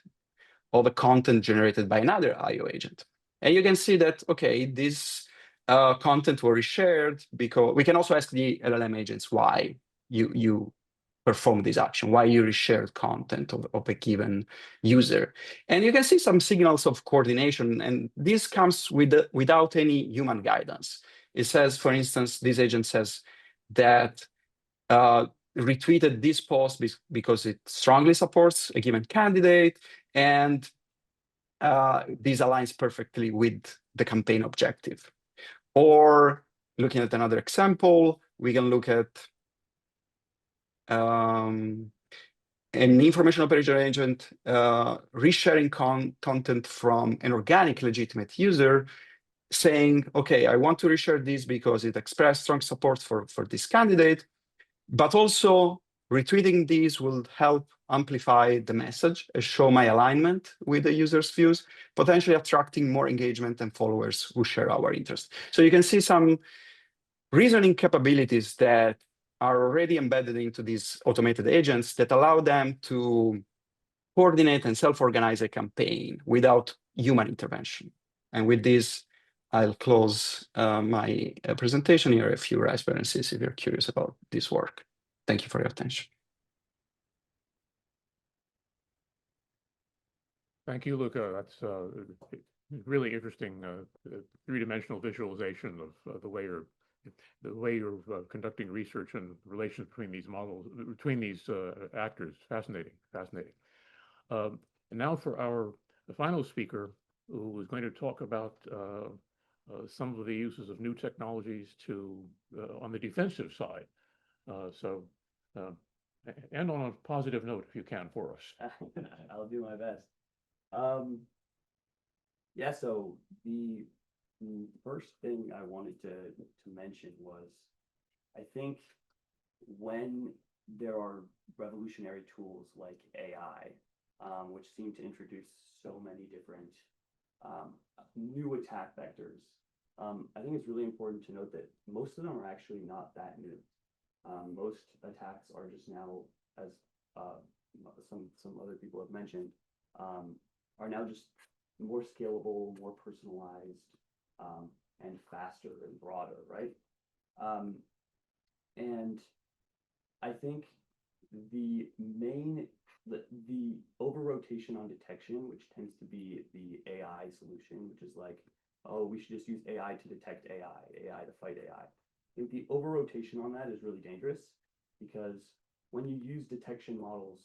of a content generated by another IO agent. And you can see that, okay, this content were reshared because we can also ask the LLM agents why you perform this action, why you reshared content of a given user. And you can see some signals of coordination, and this comes without any human guidance. It says, for instance, this agent says, that retweeted this post because it strongly supports a given candidate, and this aligns perfectly with the campaign objective. Or looking at another example, we can look at an information operator agent resharing content from an organic legitimate user saying, okay, I want to reshare this because it expressed strong support for this candidate, but also retweeting these will help amplify the message and show my alignment with the user's views, potentially attracting more engagement and followers who share our interest. So you can see some reasoning capabilities that are already embedded into these automated agents that allow them to coordinate and self-organize a campaign without human intervention. And with this, I'll close my presentation here. A few references if you're curious about this work. Thank you for your attention. Thank you, Luca. That's really interesting three-dimensional visualization of the way you're conducting research and relations between these models, between these actors. Fascinating, fascinating. And now for the final speaker, who is going to talk about some of the uses of new technologies on the defensive side. And on a positive note, if you can, for us. I'll do my best. Yeah, so the first thing I wanted to mention was, I think when there are revolutionary tools like AI, which seem to introduce so many different new attack vectors, I think it's really important to note that most of them are actually not that new. Most attacks are just now, as some other people have mentioned, are now just more scalable, more personalized, and faster and broader, right? And I think the over-rotation on detection, which tends to be the AI solution, which is like, oh, we should just use AI to detect AI to fight AI. I think the over-rotation on that is really dangerous, because when you use detection models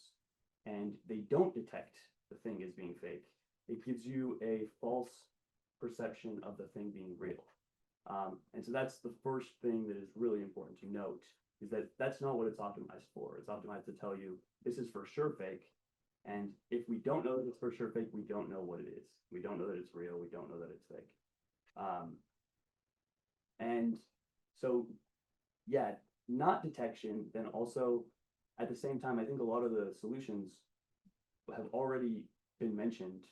and they don't detect the thing as being fake, it gives you a false perception of the thing being real. And so that's the first thing that is really important to note, is that that's not what it's optimized for. It's optimized to tell you this is for sure fake. And if we don't know that it's for sure fake, we don't know what it is. We don't know that it's real. We don't know that it's fake. And so, yeah, not detection, then also at the same time, I think a lot of the solutions have already been mentioned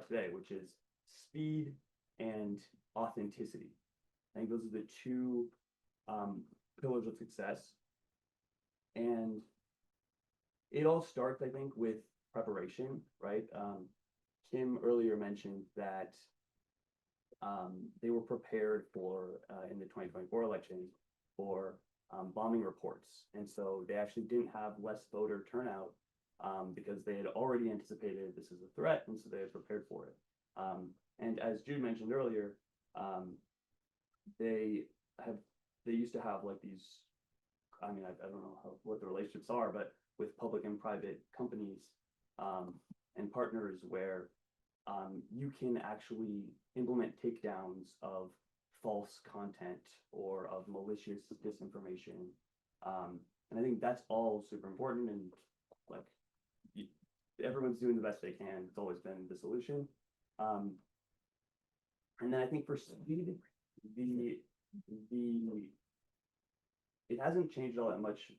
today, which is speed and authenticity. I think those are the two pillars of success. And it all starts, I think, with preparation, right? Kim earlier mentioned that they were prepared for, in the 2024 election, for bombing reports. And so they actually didn't have less voter turnout because they had already anticipated this is a threat, and so they had prepared for it. And as Jude mentioned earlier, they used to have like these, I mean, I don't know what the relationships are, but with public and private companies and partners where you can actually implement takedowns of false content or of malicious disinformation. And I think that's all super important, and like everyone's doing the best they can. It's always been the solution. And then I think for speed, it hasn't changed all that much.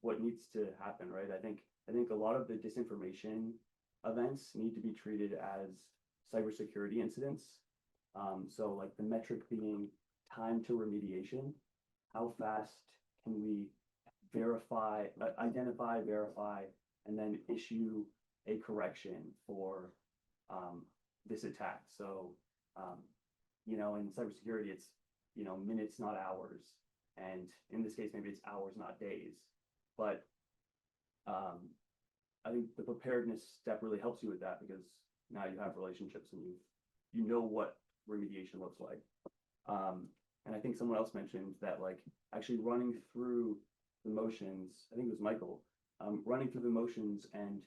What needs to happen, right? I think a lot of the disinformation events need to be treated as cybersecurity incidents. So like the metric being time to remediation. How fast can we identify, verify, and then issue a correction for this attack? So, you know, in cybersecurity, it's, you know, minutes, not hours. And in this case, maybe it's hours, not days. But I think the preparedness step really helps you with that, because now you have relationships and you know what remediation looks like. And I think someone else mentioned that like actually running through the motions, I think it was Michael, running through the motions and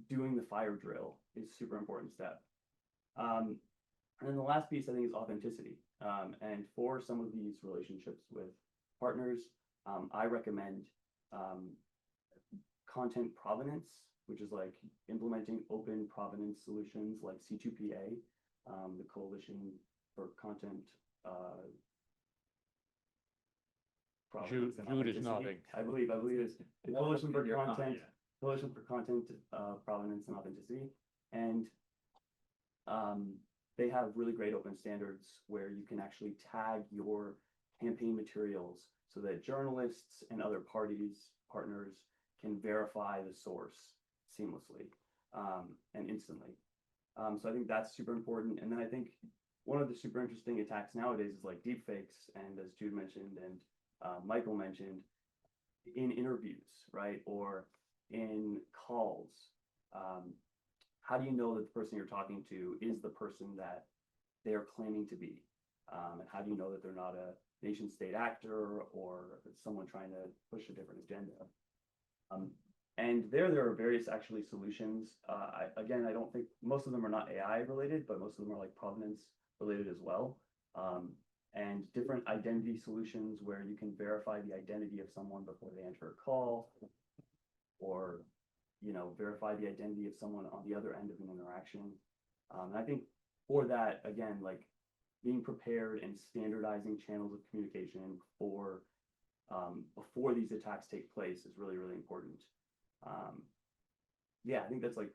doing the fire drill is a super important step. And then the last piece I think is authenticity. And for some of these relationships with partners, I recommend content provenance, which is like implementing open provenance solutions like C2PA, the Coalition for Content Provenance and Jude is Authenticity. nodding. I believe it's the Coalition for Content Provenance and Authenticity. And they have really great open standards where you can actually tag your campaign materials so that journalists and other partners can verify the source seamlessly and instantly. So I think that's super important. And then I think one of the super interesting attacks nowadays is like deepfakes, and as Jude mentioned and Michael mentioned, in interviews, right, or in calls. How do you know that the person you're talking to is the person that they're claiming to be? And how do you know that they're not a nation state actor or someone trying to push a different agenda? And there are various actually solutions. I don't think most of them are not AI related, but most of them are like provenance related as well. And different identity solutions where you can verify the identity of someone before they enter a call, or verify the identity of someone on the other end of an interaction. And I think for that, again, like being prepared and standardizing channels of communication for before these attacks take place is really, really important. Yeah, I think that's like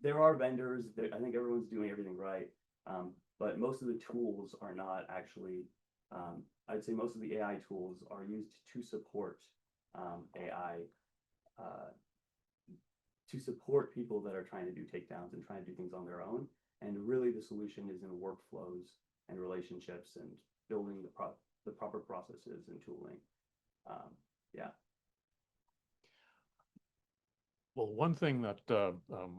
there are vendors, I think everyone's doing everything right. But most of the tools are not actually, I'd say most of the AI tools are used to support AI, to support people that are trying to do takedowns and trying to do things on their own. And really the solution is in workflows and relationships and building the proper processes and tooling. Yeah. Well, one thing that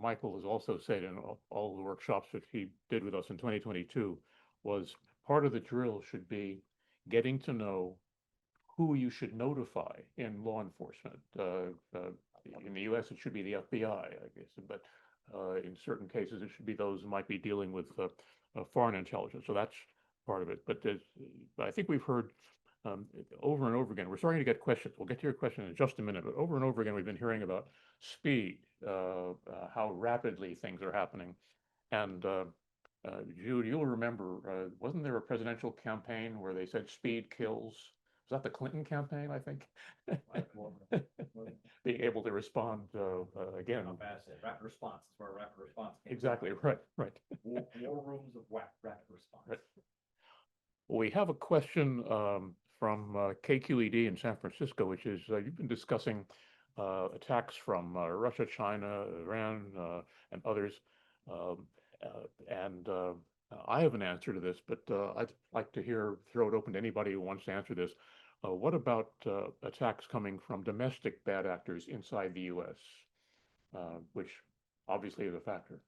Michael has also said in all the workshops that he did with us in 2022 was part of the drill should be getting to know who you should notify in law enforcement. In the US, it should be the FBI, I guess, but in certain cases, it should be those who might be dealing with foreign intelligence. So that's part of it. But I think we've heard over and over again, we're starting to get questions. We'll get to your question in just a minute, but over and over again, we've been hearing about speed, how rapidly things are happening. And Jude, you'll remember, wasn't there a presidential campaign where they said speed kills? Was that the Clinton campaign, I think? Being able to respond again. Rapid response is where rapid response came Exactly, right. War rooms of rapid response. Right. We have a question from KQED in San Francisco, which is you've been discussing attacks from Russia, China, Iran, and others. I have an answer to this, but I'd like to throw it open to anybody who wants to answer this. What about attacks coming from domestic bad actors inside the US, which obviously is a factor?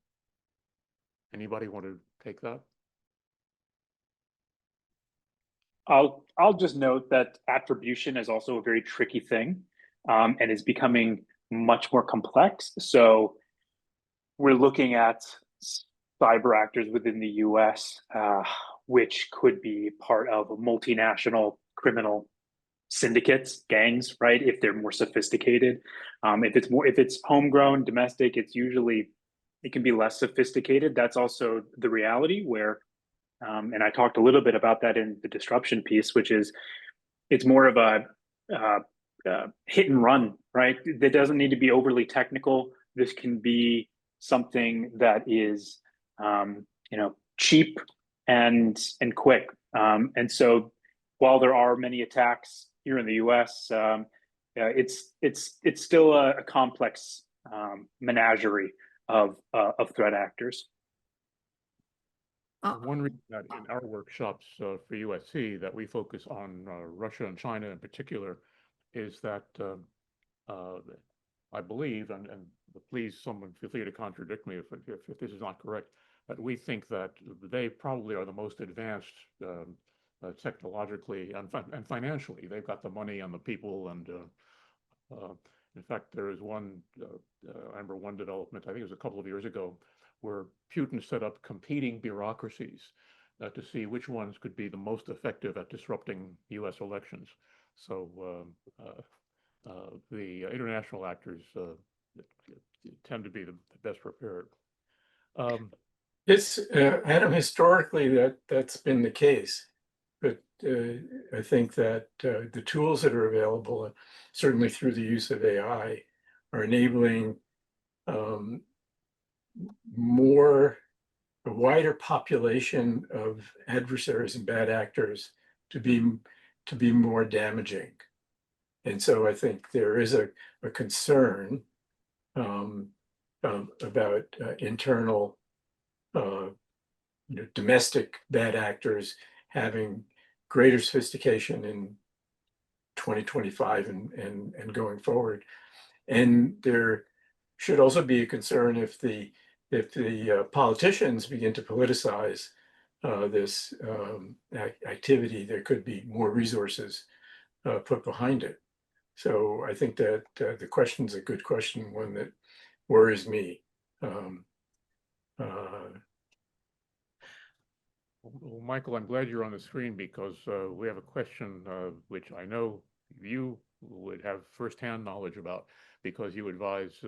Anybody want to take that? I'll just note that attribution is also a very tricky thing, and is becoming much more complex. So we're looking at cyber actors within the US, which could be part of multinational criminal syndicates, gangs, right? If they're more sophisticated. If it's homegrown, domestic, it can be less sophisticated. That's also the reality where, and I talked a little bit about that in the disruption piece, which is it's more of a hit and run, right? That doesn't need to be overly technical. This can be something that is, cheap and quick. And so, while there are many attacks here in the U.S., it's still a complex menagerie of threat actors. One reason that in our workshops for USC that we focus on Russia and China in particular is that I believe, and please someone feel free to contradict me if this is not correct, but we think that they probably are the most advanced technologically and financially. They've got the money and the people, and in fact, there is one, I remember one development, I think it was a couple of years ago, where Putin set up competing bureaucracies to see which ones could be the most effective at disrupting US elections. So the international actors tend to be the best prepared. It's Adam, historically that's been the case, but I think that the tools that are available, certainly through the use of AI, are enabling a wider population of adversaries and bad actors to be more damaging. And so I think there is a concern about internal domestic bad actors having greater sophistication in 2025 and going forward. And there should also be a concern if the politicians begin to politicize this activity, there could be more resources put behind it. So I think that the question is a good question, one that worries me. Well, Michael, I'm glad you're on the screen because we have a question which I know you would have firsthand knowledge about because you advise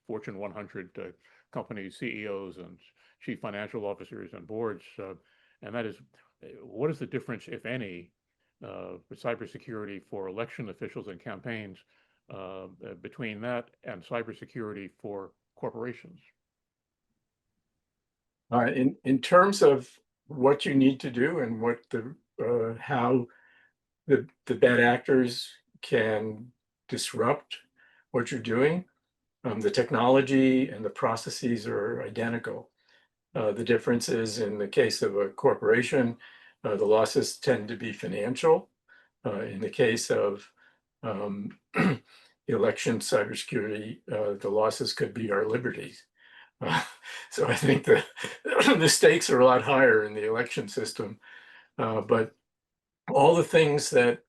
Fortune 100 companies, CEOs, and chief financial officers and boards. And that is, what is the difference, if any, for cybersecurity for election officials and campaigns between that and cybersecurity for corporations? In terms of what you need to do and what how the bad actors can disrupt what you're doing, the technology and the processes are identical. The difference is in the case of a corporation, the losses tend to be financial. In the case of election cybersecurity, the losses could be our liberties. So I think the stakes are a lot higher in the election system, but all the things that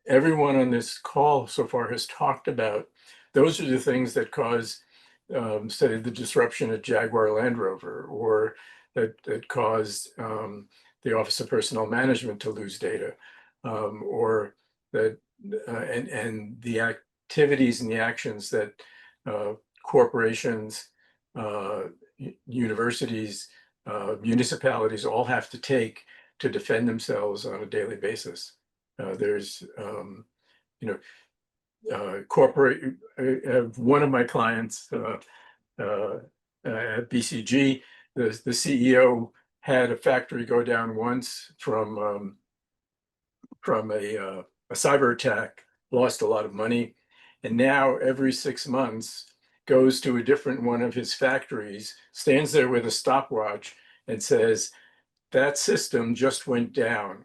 everyone on this call so far has talked about, those are the things that cause, say, the disruption at Jaguar Land Rover, or that caused the Office of Personnel Management to lose data, or that and the activities and the actions that corporations, universities, municipalities all have to take to defend themselves on a daily basis. There's, corporate, one of my clients at BCG, the CEO had a factory go down once from a cyber attack, lost a lot of money, and now every 6 months goes to a different one of his factories, stands there with a stopwatch and says, that system just went down.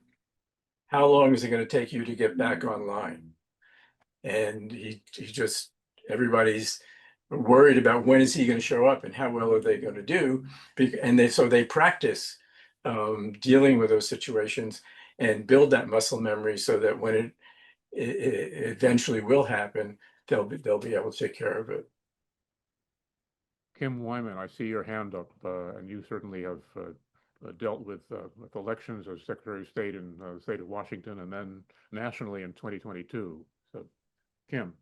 How long is it going to take you to get back online? And he just, everybody's worried about when is he going to show up and how well are they going to do. And so they practice dealing with those situations and build that muscle memory so that when it eventually will happen, they'll be able to take care of it. Kim Wyman, I see your hand up, and you certainly have dealt with elections as Secretary of State in the state of Washington and then nationally in 2022. So, Kim.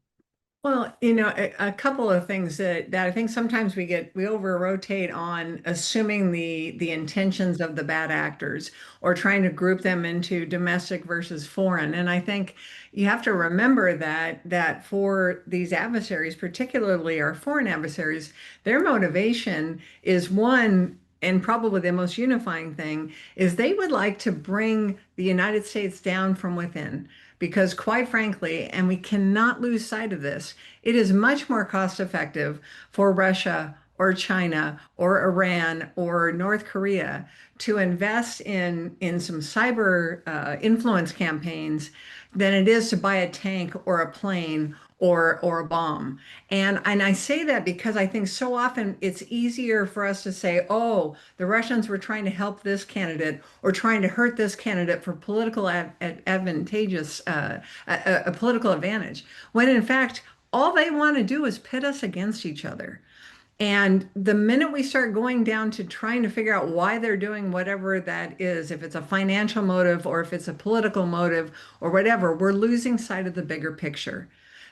Well, a couple of things that I think sometimes we over-rotate on assuming the intentions of the bad actors or trying to group them into domestic versus foreign. And I think you have to remember that for these adversaries, particularly our foreign adversaries, their motivation is one, and probably the most unifying thing, is they would like to bring the United States down from within. Because quite frankly, and we cannot lose sight of this, it is much more cost effective for Russia or China or Iran or North Korea to invest in some cyber influence campaigns than it is to buy a tank or a plane or a bomb. And I say that because I think so often it's easier for us to say, oh, the Russians were trying to help this candidate or trying to hurt this candidate for political advantageous a political advantage, when in fact all they want to do is pit us against each other. And the minute we start going down to trying to figure out why they're doing whatever that is, if it's a financial motive or if it's a political motive or whatever, we're losing sight of the bigger picture.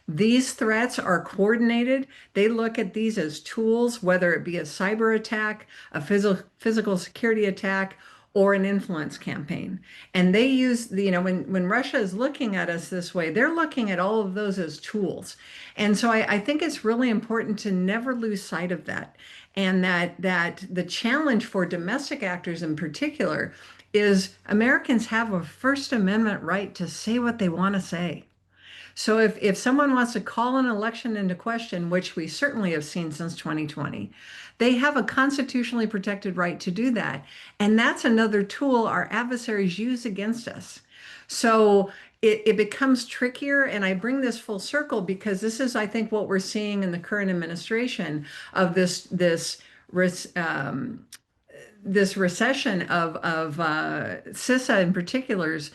These threats are coordinated. They look at these as tools, whether it be a cyber attack, a physical security attack, or an influence campaign. And they use when Russia is looking at us this way, they're looking at all of those as tools. And so I think it's really important to never lose sight of that. And that the challenge for domestic actors in particular is Americans have a First Amendment right to say what they want to say. So if someone wants to call an election into question, which we certainly have seen since 2020, they have a constitutionally protected right to do that. And that's another tool our adversaries use against us. So it becomes trickier. And I bring this full circle because this is, I think, what we're seeing in the current administration of this recession of CISA in particular's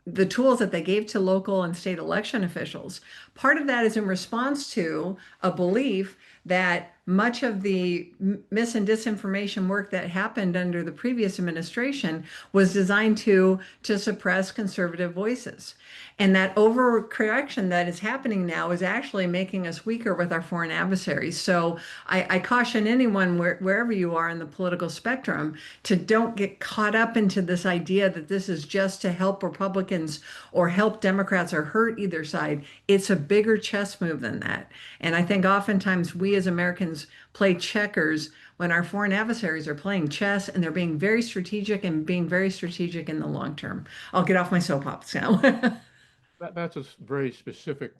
the tools that they gave to local and state election officials. Part of that is in response to a belief that much of the mis and disinformation work that happened under the previous administration was designed to suppress conservative voices. And that overcorrection that is happening now is actually making us weaker with our foreign adversaries. So I caution anyone wherever you are in the political spectrum to don't get caught up into this idea that this is just to help Republicans or help Democrats or hurt either side. It's a bigger chess move than that. And I think oftentimes we as Americans play checkers when our foreign adversaries are playing chess, and they're being very strategic and being very strategic in the long term. I'll get off my soapbox now. That's a very specific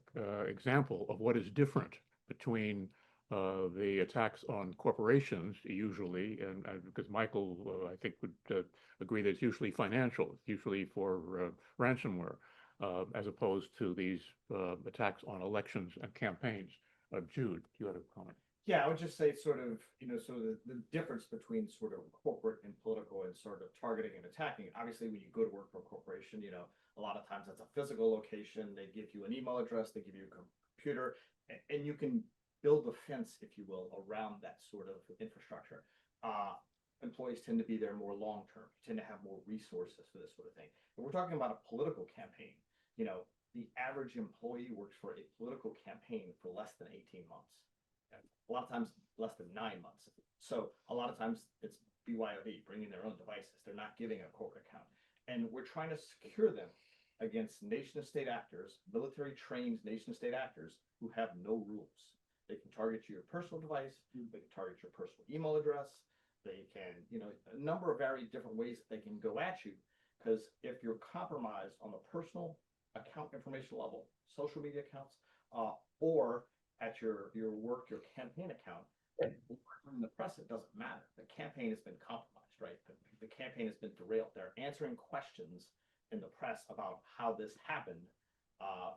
example of what is different between the attacks on corporations usually, and because Michael, I think, would agree that it's usually financial, it's usually for ransomware, as opposed to these attacks on elections and campaigns. Jude, you had a comment. Yeah, I would just say sort of, so the difference between sort of corporate and political and sort of targeting and attacking. Obviously, when you go to work for a corporation, a lot of times that's a physical location. They give you an email address, they give you a computer, and you can build a fence, if you will, around that sort of infrastructure. Employees tend to be there more long-term, tend to have more resources for this sort of thing. But we're talking about a political campaign. The average employee works for a political campaign for less than 18 months. A lot of times less than 9 months. So a lot of times it's BYOD, bringing their own devices. They're not giving a corporate account. And we're trying to secure them against nation state actors, military trained nation state actors who have no rules. They can target your personal device, they can target your personal email address, they can, a number of very different ways that they can go at you. Because if you're compromised on the personal account information level, social media accounts, or at your work, your campaign account, in the press, it doesn't matter. The campaign has been compromised, right? The campaign has been derailed. They're answering questions in the press about how this happened,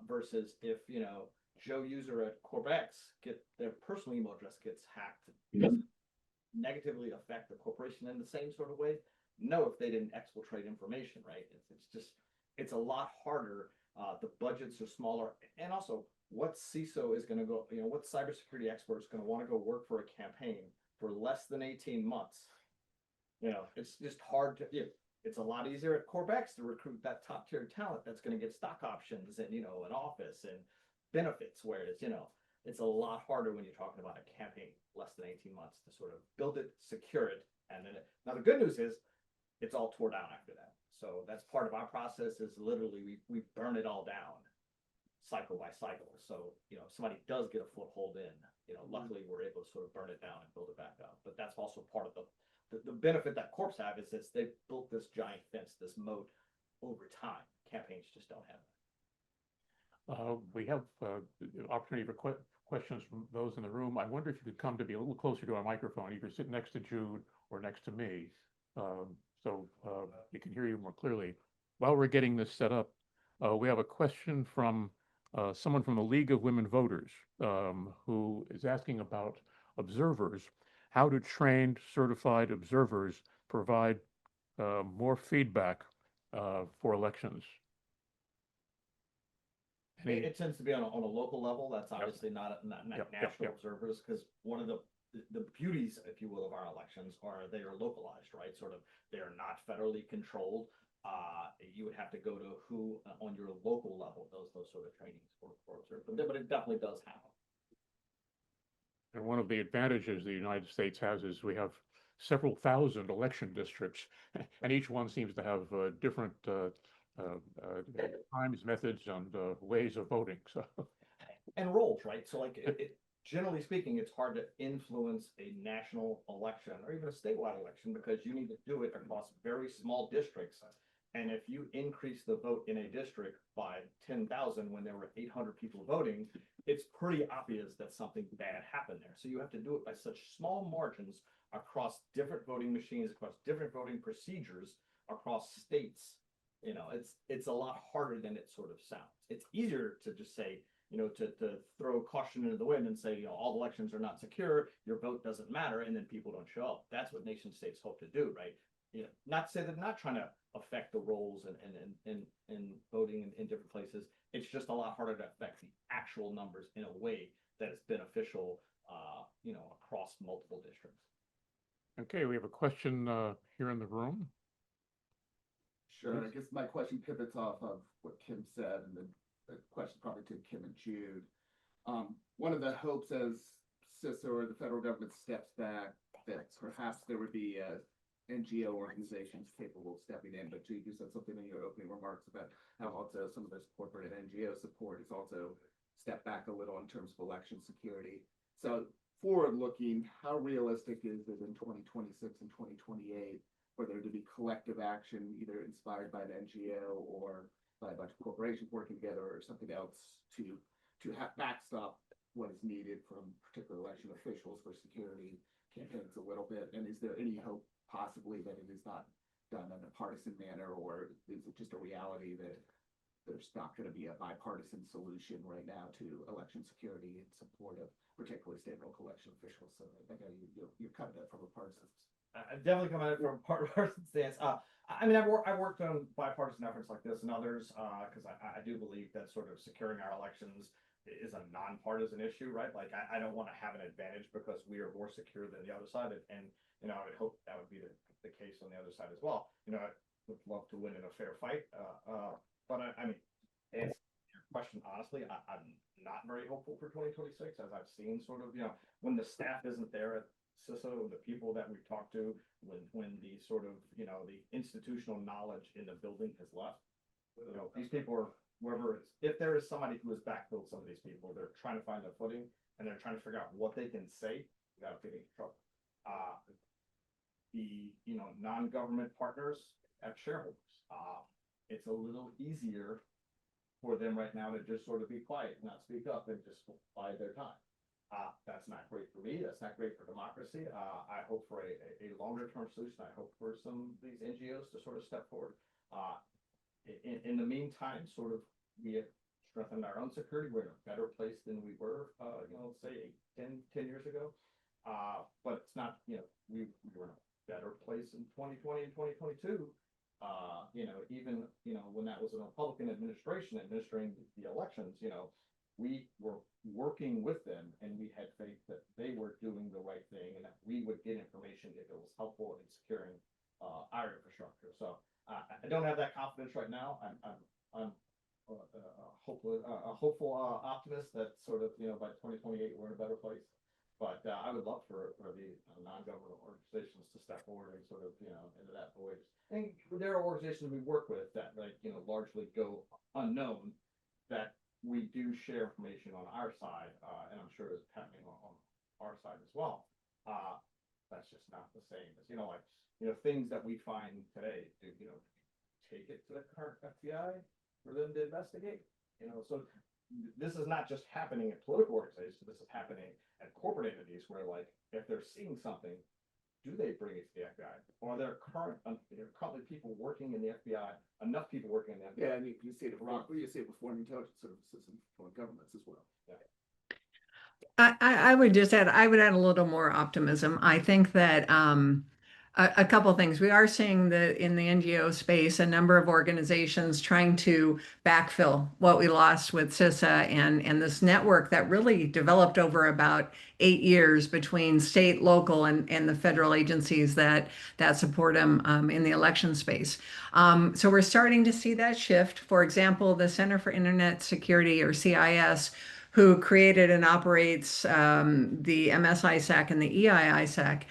versus if, Joe user at Corbex their personal email address gets hacked, negatively affect the corporation in the same sort of way? No, if they didn't exfiltrate information, right? It's a lot harder. The budgets are smaller, and also what CISO is going to go, what cybersecurity expert is going to want to go work for a campaign for less than 18 months? It's just hard to, it's a lot easier at Corbex to recruit that top tier talent that's going to get stock options and, an office and benefits, whereas, it's a lot harder when you're talking about a campaign less than 18 months to sort of build it, secure it. And then now the good news is it's all tore down after that. So that's part of our process, is literally we burn it all down cycle by cycle. So, if somebody does get a foothold in, luckily we're able to sort of burn it down and build it back up. But that's also part of the benefit that corps have, is that they've built this giant fence, this moat over time. Campaigns just don't have that. We have opportunity for questions from those in the room. I wonder if you could come to be a little closer to our microphone, either sit next to Jude or next to me, so we can hear you more clearly. While we're getting this set up, we have a question from someone from the League of Women Voters who is asking about observers. How do trained, certified observers provide more feedback for elections? It tends to be on a local level. That's obviously not national observers, because one of the beauties, if you will, of our elections are they are localized, right? Sort of, they are not federally controlled. You would have to go to who on your local level does those sort of trainings for observers, but it definitely does happen. And one of the advantages the United States has is we have several thousand election districts, and each one seems to have different times, methods, and ways of voting. So, and roles, right? So, like, generally speaking, it's hard to influence a national election or even a statewide election because you need to do it across very small districts. And if you increase the vote in a district by 10,000 when there were 800 people voting, it's pretty obvious that something bad happened there. So you have to do it by such small margins across different voting machines, across different voting procedures, across states. You know, it's a lot harder than it sort of sounds. It's easier to just say, you know, to throw caution into the wind and say, you know, all elections are not secure, your vote doesn't matter, and then people don't show up. That's what nation states hope to do, right? You know, not to say they're not trying to affect the rolls and voting in different places. It's just a lot harder to affect the actual numbers in a way that is beneficial, you know, across multiple districts. okay, we have a question here in the room. Sure. I guess my question pivots off of what Kim said, and the question probably to Kim and Jude. One of the hopes as CISA or the federal government steps back, that perhaps there would be NGO organizations capable of stepping in. But Jude, you said something in your opening remarks about how also some of this corporate and NGO support is also stepped back a little in terms of election security. So forward looking, how realistic is it in 2026 and 2028 for there to be collective action, either inspired by an NGO or by a bunch of corporations working together or something else to have backstop what is needed from particular election officials for security campaigns a little bit? And is there any hope possibly that it is not done in a partisan manner, or is it just a reality that there's not going to be a bipartisan solution right now to election security in support of particularly state and local election officials? So I know you're coming at it from a partisan. I definitely come at it from a partisan stance. I mean, I worked on bipartisan efforts like this and others because I do believe that sort of securing our elections is a nonpartisan issue, right? Like, I don't want to have an advantage because we are more secure than the other side, and you know, I would hope that would be the case on the other side as well. You know, I would love to win in a fair fight, but I mean, answer your question honestly, I'm not very hopeful for 2026, as I've seen sort of, you know, when the staff isn't there at CISA, the people that we've talked to, when the sort of, you know, the institutional knowledge in the building has left. You know, these people are, whoever it's, if there is somebody who has backfilled some of these people, they're trying to find their footing and they're trying to figure out what they can say without getting in trouble. The, you know, non-government partners have shareholders. It's a little easier for them right now to just sort of be quiet, not speak up, and just bide their time. That's not great for me. That's not great for democracy. I hope for a longer term solution. I hope for some of these NGOs to sort of step forward. In the meantime, sort of, we have strengthened our own security. We're in a better place than we were, you know, say 10 years ago. But it's not, you know, we were in a better place in 2020 and 2022. You know, even, you know, when that was a Republican administration administering the elections, you know, we were working with them and we had faith that they were doing the right thing and that we would get information if it was helpful in securing our infrastructure. So I don't have that confidence right now. I'm a hopeful optimist that sort of, you know, by 2028 we're in a better place. But I would love for the non-governmental organizations to step forward and sort of, you know, into that void. And there are organizations we work with that, like, you know, largely go unknown, that we do share information on our side, and I'm sure it's happening on our side as well. That's just not the same as, you know, like, you know, things that we find today, you know, take it to the current FBI for them to investigate, you know. So this is not just happening at political organizations, this is happening at corporate entities where, like, if they're seeing something do they bring it to the FBI? Are there currently people working in the FBI, enough people working in the FBI? Yeah, and you see it you see it with foreign intelligence services and foreign governments as well. Yeah. I would just add, I would add a little more optimism. I think that a couple of things. We are seeing in the NGO space, a number of organizations trying to backfill what we lost with CISA and this network that really developed over about 8 years between state, local, and the federal agencies that support them in the election space. So we're starting to see that shift. For example, the Center for Internet Security, or CIS, who created and operates the MSISAC and the EIISAC.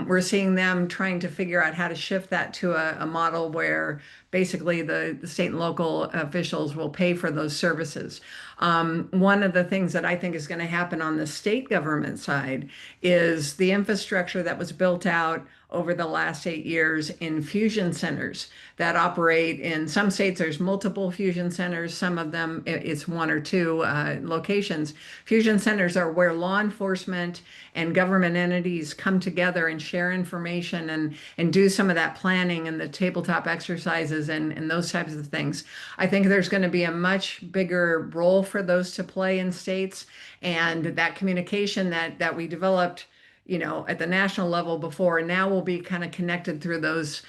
We're seeing them trying to figure out how to shift that to a model where basically the state and local officials will pay for those services. One of the things that I think is going to happen on the state government side is the infrastructure that was built out over the last 8 years in fusion centers that operate in some states. There's multiple fusion centers. Some of them it's 1 or 2 locations. Fusion centers are where law enforcement and government entities come together and share information and do some of that planning and the tabletop exercises and those types of things. I think there's going to be a much bigger role for those to play in states, and that communication that we developed at the national level before, and now will be kind of connected through those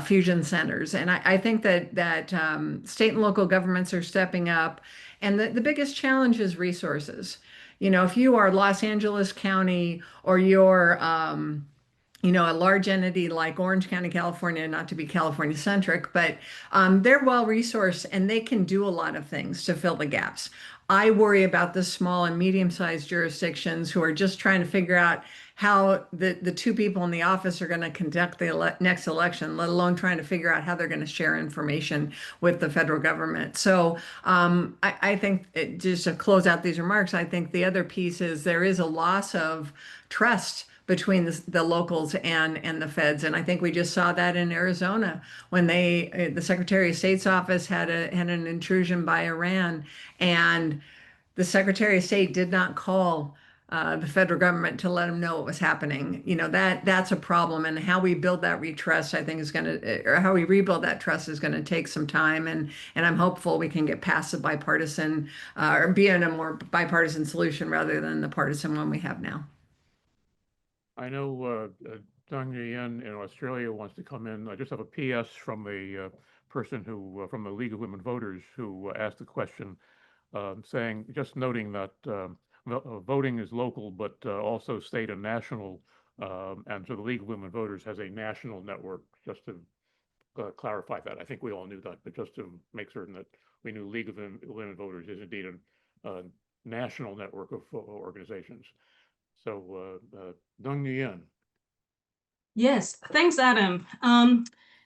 fusion centers. And I think that state and local governments are stepping up. And the biggest challenge is resources. If you are Los Angeles County, or you're a large entity like Orange County, California, not to be California centric, but they're well resourced and they can do a lot of things to fill the gaps. I worry about the small and medium-sized jurisdictions who are just trying to figure out how the 2 people in the office are going to conduct the next election, let alone trying to figure out how they're going to share information with the federal government. So I think, just to close out these remarks, I think the other piece is there is a loss of trust between the locals and the feds. And I think we just saw that in Arizona when the Secretary of State's office had an intrusion by Iran, and the Secretary of State did not call the federal government to let them know what was happening. That's a problem, and how we build that trust, I think, or how we rebuild that trust is going to take some time. And I'm hopeful we can get past the bipartisan, or be in a more bipartisan solution rather than the partisan one we have now. I know Nguyen in Australia wants to come in. I just have a PS from the person from the League of Women Voters who asked the question, saying, just noting that voting is local, but also state and national. And so the League of Women Voters has a national network, just to clarify that. I think we all knew that, but just to make certain that we knew League of Women Voters is indeed a national network of organizations. So, Nguyen. Yes, thanks, Adam.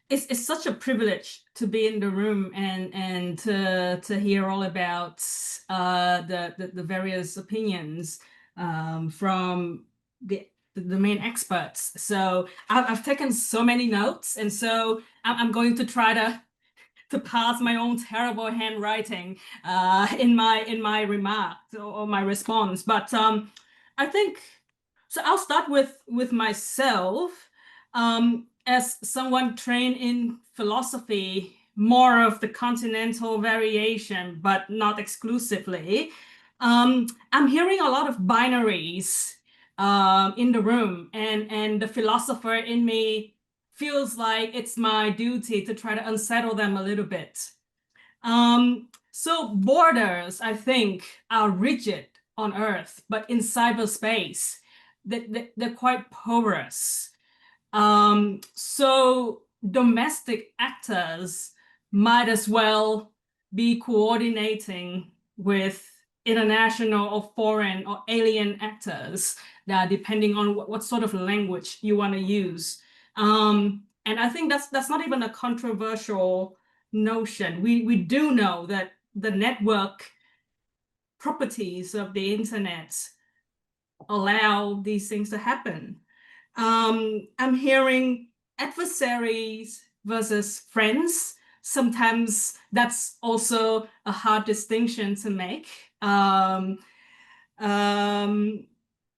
It's such a privilege to be in the room and to hear all about the various opinions from the main experts. So I've taken so many notes, and so I'm going to try to pass my own terrible handwriting in my remarks or my response. But I think so. I'll start with myself. As someone trained in philosophy, more of the continental variation, but not exclusively, I'm hearing a lot of binaries in the room, and the philosopher in me feels like it's my duty to try to unsettle them a little bit. So borders, I think, are rigid on Earth, but in cyberspace, they're quite porous. So domestic actors might as well be coordinating with international or foreign or alien actors, depending on what sort of language you want to use. And I think that's not even a controversial notion. We do know that the network properties of the internet allow these things to happen. I'm hearing adversaries versus friends. Sometimes that's also a hard distinction to make.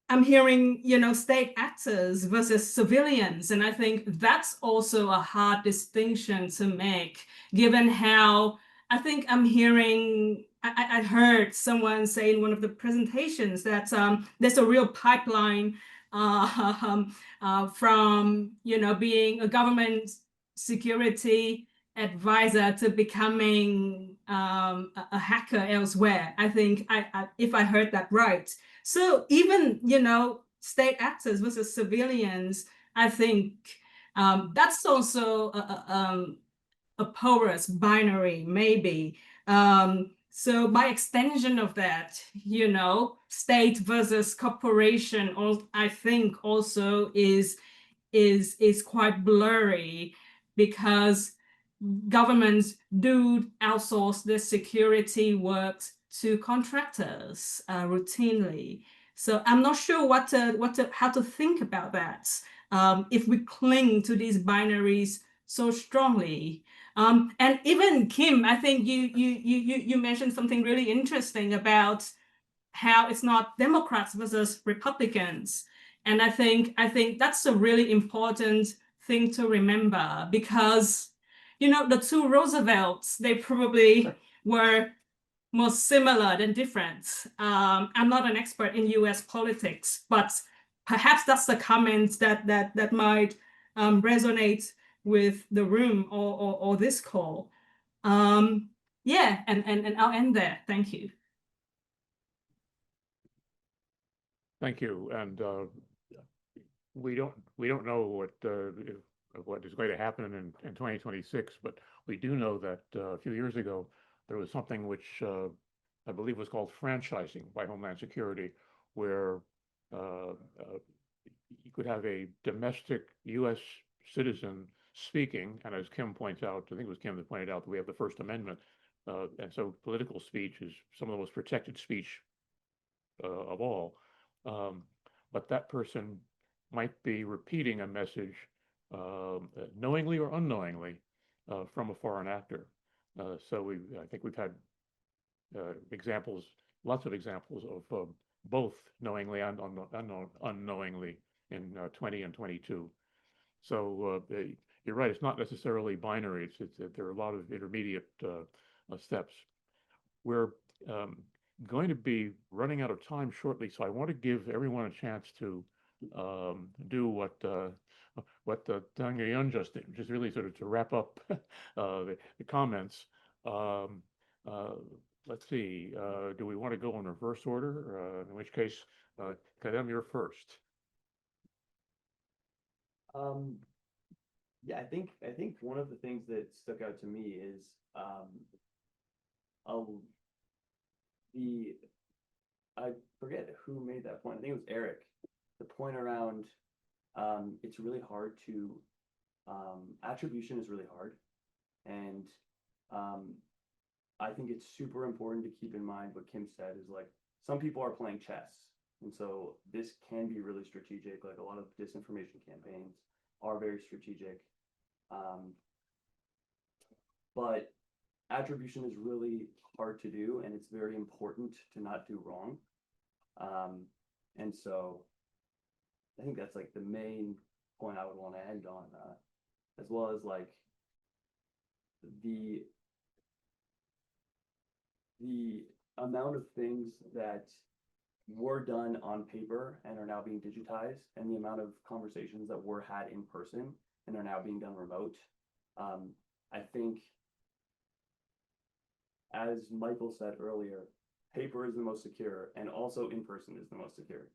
I'm hearing, state actors versus civilians, and I think that's also a hard distinction to make, given how I think I'm hearing. I heard someone say in one of the presentations that there's a real pipeline from being a government security advisor to becoming a hacker elsewhere. I think if I heard that right. So even, state actors versus civilians, I think that's also a porous binary, maybe. So by extension of that, state versus corporation, I think also is quite blurry, because governments do outsource their security work to contractors routinely. So I'm not sure how to think about that if we cling to these binaries so strongly. And even Kim, I think you mentioned something really interesting about how it's not Democrats versus Republicans. And I think that's a really important thing to remember, because the two Roosevelts, they probably were more similar than different. I'm not an expert in US politics, but perhaps that's the comment that might resonate with the room or this call. Yeah, and I'll end there. Thank you. Thank you. And we don't know what is going to happen in 2026, but we do know that a few years ago there was something which I believe was called franchising by Homeland Security, where you could have a domestic U.S. citizen speaking, and as Kim points out, I think it was Kim that pointed out that we have the First Amendment, and so political speech is some of the most protected speech of all. But that person might be repeating a message knowingly or unknowingly from a foreign actor. So I think we've had lots of examples of both knowingly and unknowingly in 20 and 22. So you're right, it's not necessarily binary. There are a lot of intermediate steps. We're going to be running out of time shortly, so I want to give everyone a chance to do what Nguyen just did, which is really sort of to wrap up the comments. Let's see, do we want to go in reverse order? In which case, Khadem, you're first. Yeah, I think one of the things that stuck out to me is I forget who made that point. I think it was Eryk. The point around it's really hard to attribution is really hard, and I think it's super important to keep in mind what Kim said is like some people are playing chess, and so this can be really strategic. Like a lot of disinformation campaigns are very strategic, but attribution is really hard to do, and it's very important to not do wrong. And so I think that's like the main point I would want to end on, as well as like the amount of things that were done on paper and are now being digitized, and the amount of conversations that were had in person and are now being done remote. I think, as Michael said earlier, paper is the most secure, and also in person is the most secure.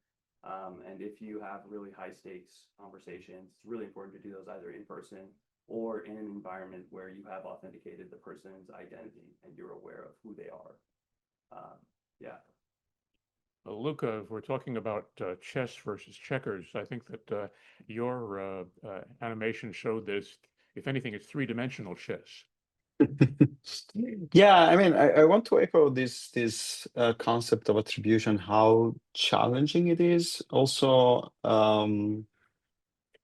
And if you have really high stakes conversations, it's really important to do those either in person or in an environment where you have authenticated the person's identity and you're aware of who they are. Yeah. Luca, if we're talking about chess versus checkers, I think that your animation showed this. If anything, it's three-dimensional chess. Yeah, I mean, I want to echo this concept of attribution, how challenging it is. Also,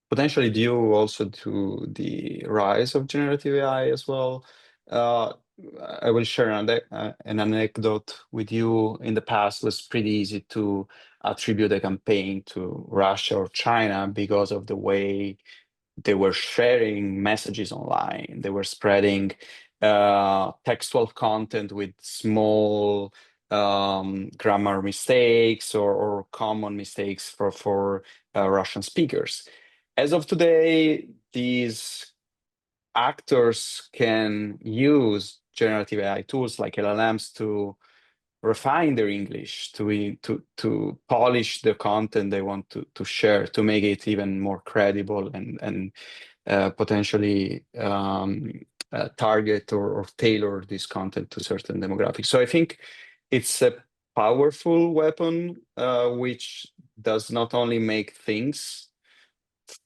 potentially due also to the rise of generative AI as well. I will share an anecdote with you. In the past, it was pretty easy to attribute a campaign to Russia or China because of the way they were sharing messages online. They were spreading textual content with small grammar mistakes or common mistakes for Russian speakers. As of today, these actors can use generative AI tools like LLMs to refine their English, to polish the content they want to share, to make it even more credible and potentially target or tailor this content to certain demographics. So I think it's a powerful weapon, which does not only make things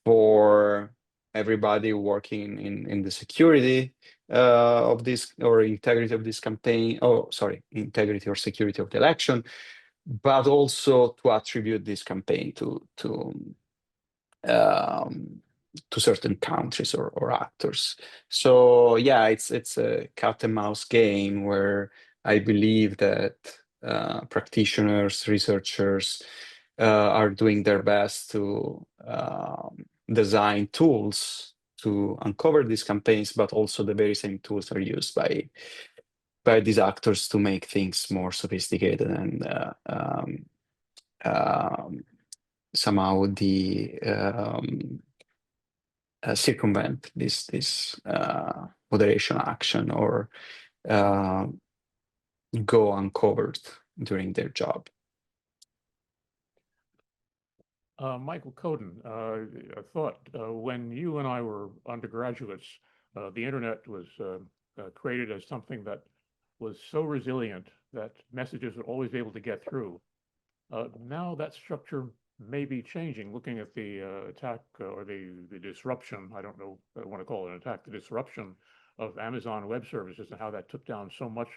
for everybody working in the security of this or integrity of this campaign, integrity or security of the election, but also to attribute this campaign to certain countries or actors. So yeah, it's a cat and mouse game where I believe that practitioners, researchers are doing their best to design tools to uncover these campaigns, but also the very same tools are used by these actors to make things more sophisticated and somehow circumvent this moderation action or go uncovered during their job. Michael Coden, I thought when you and I were undergraduates, the internet was created as something that was so resilient that messages were always able to get through. Now that structure may be changing, looking at the attack or the disruption, I don't know, I want to call it an attack, the disruption of Amazon Web Services and how that took down so much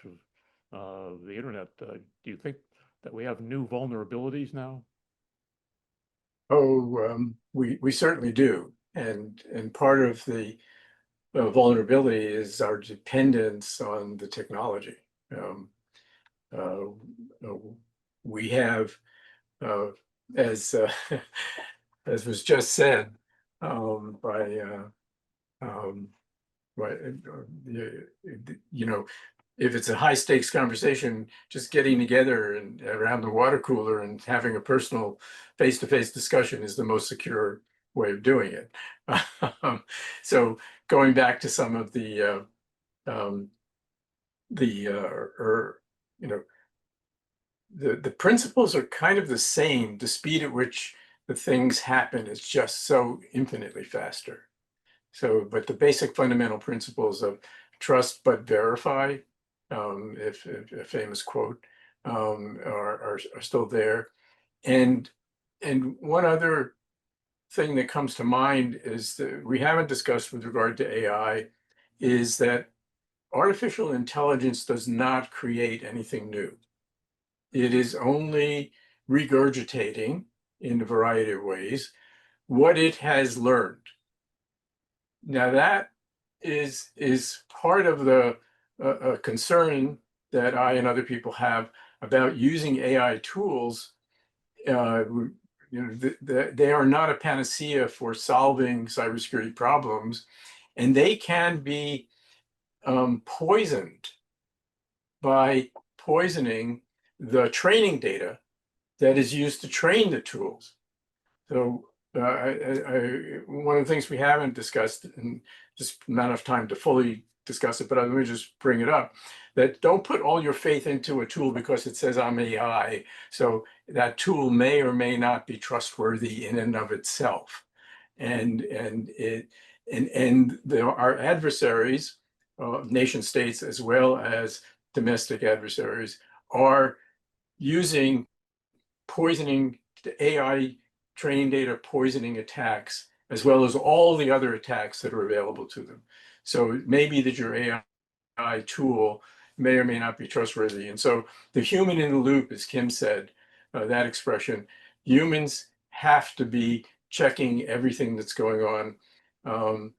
of the internet. Do you think that we have new vulnerabilities now? Oh, we certainly do. And part of the vulnerability is our dependence on the technology. We have, as as was just said if it's a high stakes conversation, just getting together and around the water cooler and having a personal face-to-face discussion is the most secure way of doing it. So going back to some of the principles are kind of the same. The speed at which the things happen is just so infinitely faster. So, but the basic fundamental principles of trust but verify, if a famous quote, are still there. And one other thing that comes to mind is that we haven't discussed with regard to AI is that artificial intelligence does not create anything new. It is only regurgitating in a variety of ways what it has learned. Now that is part of the concern that I and other people have about using AI tools. They are not a panacea for solving cybersecurity problems, and they can be poisoned by poisoning the training data that is used to train the tools. So one of the things we haven't discussed, and just not enough time to fully discuss it, but let me just bring it up, that don't put all your faith into a tool because it says I'm AI. So that tool may or may not be trustworthy in and of itself. And our adversaries, nation states as well as domestic adversaries, are using poisoning the AI training data poisoning attacks, as well as all the other attacks that are available to them. So it may be that your AI tool may or may not be trustworthy. And so the human in the loop, as Kim said, that expression, humans have to be checking everything that's going on.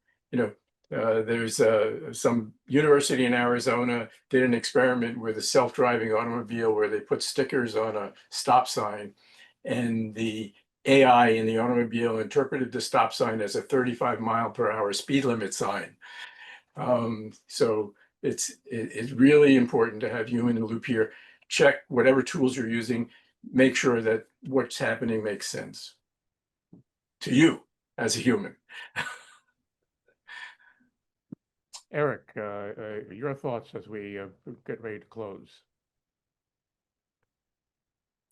There's some university in Arizona did an experiment with a self-driving automobile where they put stickers on a stop sign, and the AI in the automobile interpreted the stop sign as a 35-mile-per-hour speed limit sign. So it's really important to have human in the loop here. Check whatever tools you're using, make sure that what's happening makes sense to you as a human. Eryk, your thoughts as we get ready to close.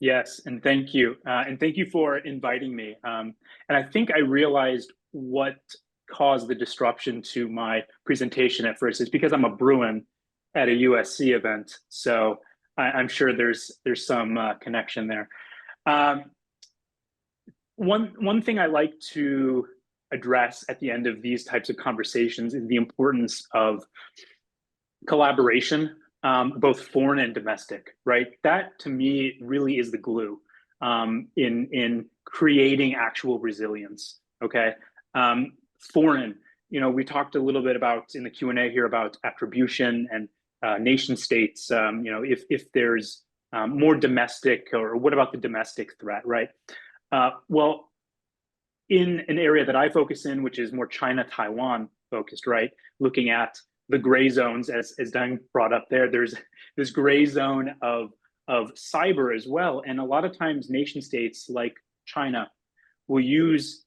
Yes, and thank you. And thank you for inviting me. And I think I realized what caused the disruption to my presentation at first is because I'm a Bruin at a USC event. So I'm sure there's some connection there. One thing I like to address at the end of these types of conversations is the importance of collaboration, both foreign and domestic, right? That to me really is the glue in creating actual resilience, okay? Foreign, we talked a little bit about in the Q&A here about attribution and nation states, if there's more domestic, or what about the domestic threat, right? Well, in an area that I focus in, which is more China-Taiwan focused, right? Looking at the gray zones, as Deng brought up there, there's this gray zone of cyber as well. And a lot of times nation states like China will use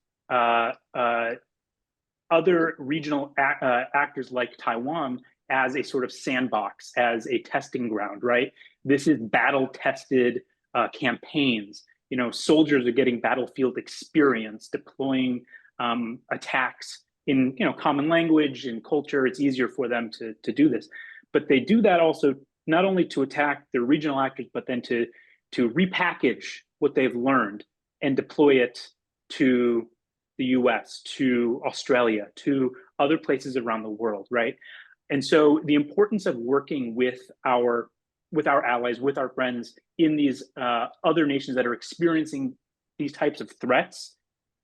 other regional actors like Taiwan as a sort of sandbox, as a testing ground, right? This is battle-tested campaigns. Soldiers are getting battlefield experience, deploying attacks in common language and culture. It's easier for them to do this. But they do that also not only to attack the regional actors, but then to repackage what they've learned and deploy it to the US, to Australia, to other places around the world, right? And so the importance of working with our allies, with our friends in these other nations that are experiencing these types of threats,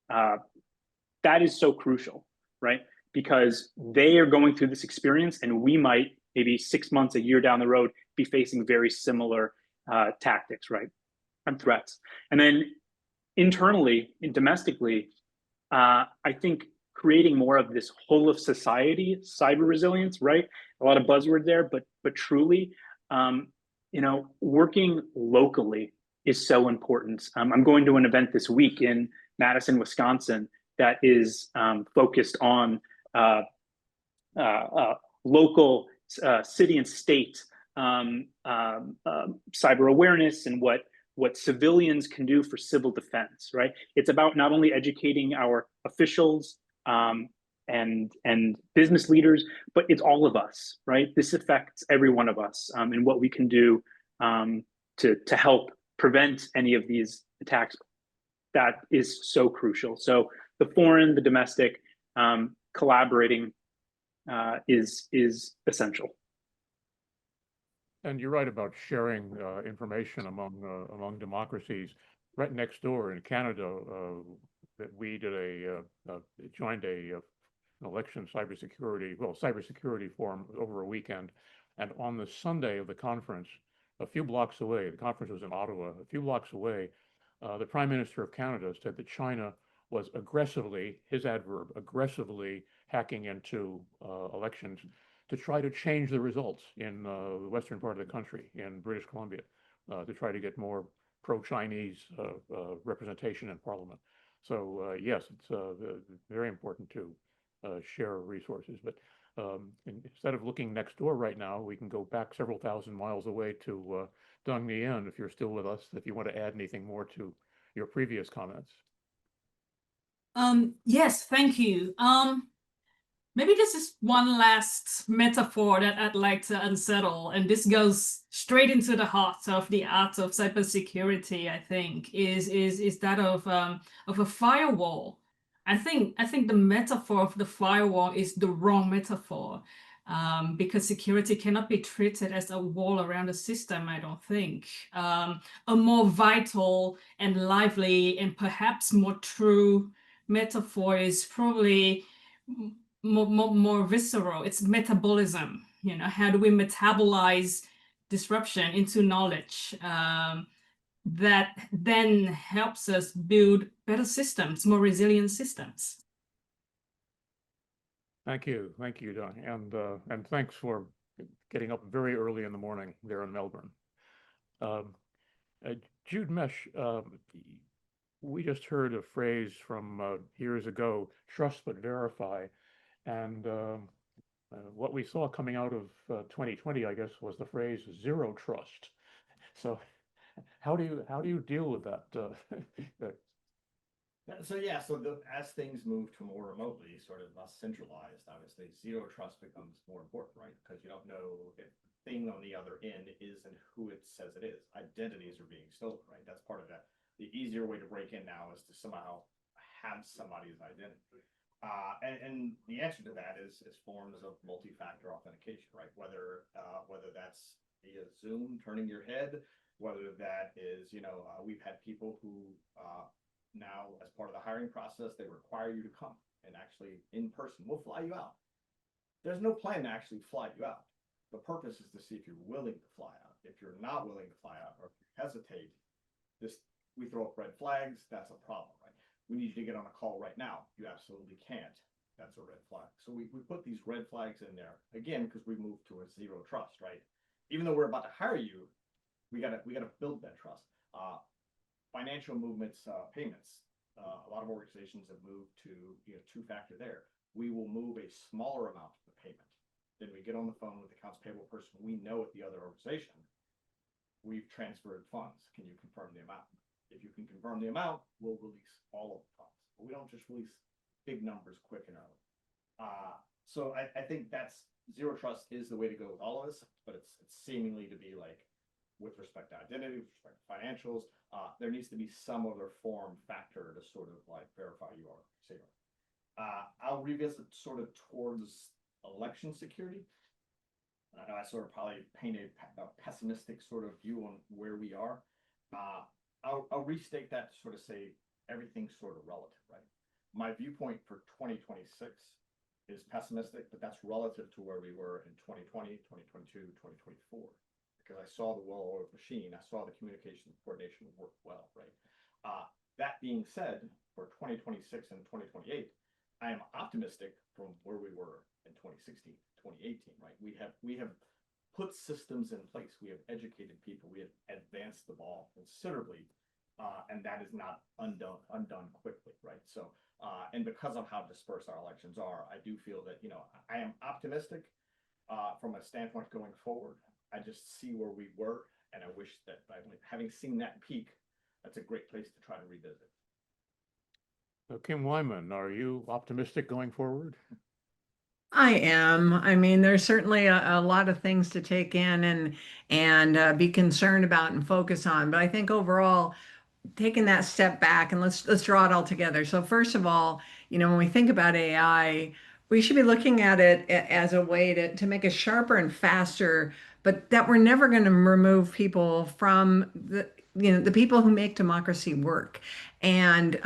that is so crucial, right? Because they are going through this experience, and we might, maybe 6 months, a year down the road, be facing very similar tactics, right? And threats. And then internally and domestically, I think creating more of this whole of society cyber resilience, right? A lot of buzzword there, but truly, working locally is so important. I'm going to an event this week in Madison, Wisconsin, that is focused on local city and state cyber awareness and what civilians can do for civil defense, right? It's about not only educating our officials and business leaders, but it's all of us, right? This affects every one of us and what we can do to help prevent any of these attacks. That is so crucial. So the foreign, the domestic, collaborating is essential. And you're right about sharing information among democracies. Right next door in Canada, that we did joined an election cybersecurity forum over a weekend, and on the Sunday of the conference, a few blocks away, the conference was in Ottawa, a few blocks away, the Prime Minister of Canada said that China was aggressively hacking into elections to try to change the results in the western part of the country, in British Columbia, to try to get more pro-Chinese representation in Parliament. So yes, it's very important to share resources. But instead of looking next door right now, we can go back several thousand miles away to Deng Nguyen, if you're still with us, if you want to add anything more to your previous comments. Yes, thank you. Maybe this is one last metaphor that I'd like to unsettle, and this goes straight into the heart of the art of cybersecurity. I think is that of a firewall. I think the metaphor of the firewall is the wrong metaphor, because security cannot be treated as a wall around a system. I don't think a more vital and lively and perhaps more true metaphor is probably more visceral. It's metabolism. How do we metabolize disruption into knowledge? that then helps us build better systems, more resilient systems. Thank you, Don, and thanks for getting up very early in the morning there in Melbourne. Jude, Meche, we just heard a phrase from years ago, trust but verify, and what we saw coming out of 2020, I guess, was the phrase zero trust. So, how do you deal with that? So yeah, as things move to more remotely, sort of less centralized, obviously zero trust becomes more important, right? Because you don't know if the thing on the other end isn't who it says it is. Identities are being stolen, right? That's part of that. The easier way to break in now is to somehow have somebody's identity. And the answer to that is forms of multi-factor authentication, right? Whether that's via Zoom, turning your head, whether that is, we've had people who now, as part of the hiring process, they require you to come and actually in person. We'll fly you out. There's no plan to actually fly you out. The purpose is to see if you're willing to fly out. If you're not willing to fly out, or if you hesitate, we throw up red flags. That's a problem, right? We need you to get on a call right now. You absolutely can't. That's a red flag. So we put these red flags in there again because we moved to a zero trust, right? Even though we're about to hire you, we gotta build that trust. Financial movements, payments. A lot of organizations have moved to two-factor there. We will move a smaller amount of the payment. Then we get on the phone with the accounts payable person we know at the other organization. We've transferred funds. Can you confirm the amount? If you can confirm the amount, we'll release all of the funds. But we don't just release big numbers quick and early. So I think that's zero trust is the way to go with all of this, but it's seemingly to be like with respect to identity, with respect to financials, there needs to be some other form factor to sort of like verify you are safe. I'll revisit sort of towards election security. I know I sort of probably painted a pessimistic sort of view on where we are. I'll restate that to sort of say everything's sort of relative, right? My viewpoint for 2026 is pessimistic, but that's relative to where we were in 2020, 2022, 2024. Because I saw the well-oiled machine, I saw the communication coordination work well, right? That being said, for 2026 and 2028, I am optimistic from where we were in 2016, 2018, right? We have put systems in place, we have educated people, we have advanced the ball considerably, and that is not undone quickly, right? So, and because of how dispersed our elections are, I do feel that I am optimistic from a standpoint going forward. I just see where we were, and I wish that having seen that peak, that's a great place to try to revisit. So Kim Wyman, are you optimistic going forward? I am. I mean, there's certainly a lot of things to take in and be concerned about and focus on. But I think overall, taking that step back and let's draw it all together. So first of all, when we think about AI, we should be looking at it as a way to make us sharper and faster, but that we're never going to remove people from the people who make democracy work. And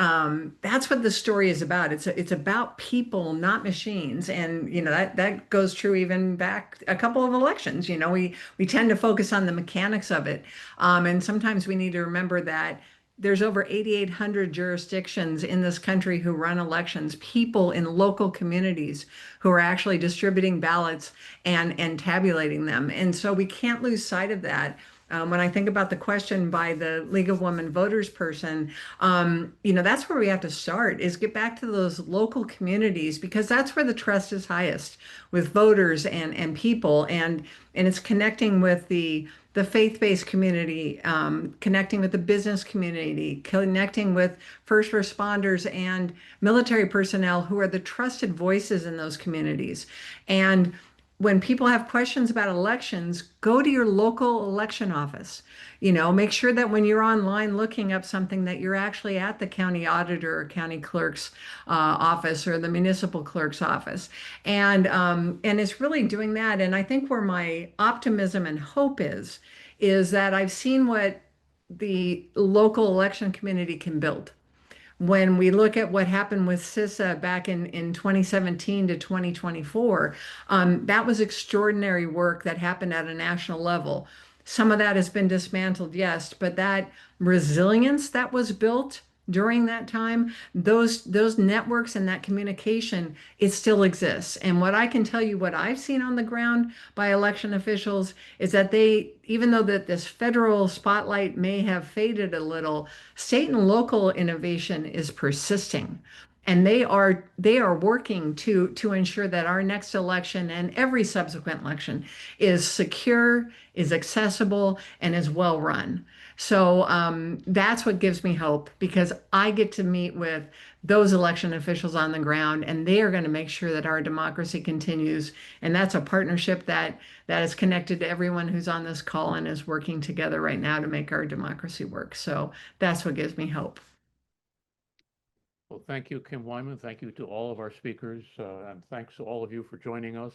that's what the story is about. It's about people, not machines. And that goes true even back a couple of elections. We tend to focus on the mechanics of it, and sometimes we need to remember that there's over 8,800 jurisdictions in this country who run elections, people in local communities who are actually distributing ballots and tabulating them. And so we can't lose sight of that. When I think about the question by the League of Women Voters person, that's where we have to start, is get back to those local communities, because that's where the trust is highest with voters and people. And it's connecting with the faith-based community, connecting with the business community, connecting with first responders and military personnel who are the trusted voices in those communities. And when people have questions about elections, go to your local election office. Make sure that when you're online looking up something that you're actually at the county auditor or county clerk's office or the municipal clerk's office. And it's really doing that. And I think where my optimism and hope is that I've seen what the local election community can build. When we look at what happened with CISA back in 2017 to 2024, that was extraordinary work that happened at a national level. Some of that has been dismantled, yes, but that resilience that was built during that time, those networks and that communication, it still exists. And what I can tell you, what I've seen on the ground by election officials is that they, even though that this federal spotlight may have faded a little, state and local innovation is persisting. And they are working to ensure that our next election and every subsequent election is secure, is accessible, and is well run. So that's what gives me hope, because I get to meet with those election officials on the ground, and they are going to make sure that our democracy continues. And that's a partnership that is connected to everyone who's on this call and is working together right now to make our democracy work. So that's what gives me hope. Well, thank you, Kim Wyman. Thank you to all of our speakers, and thanks to all of you for joining us.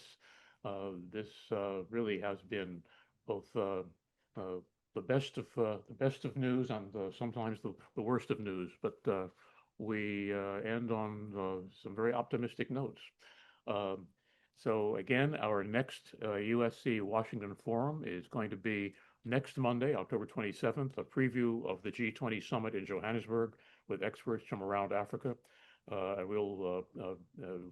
This really has been both the best of news and sometimes the worst of news, but we end on some very optimistic notes. So again, our next USC Washington Forum is going to be next Monday, October 27th, a preview of the G20 Summit in Johannesburg with experts from around Africa. We'll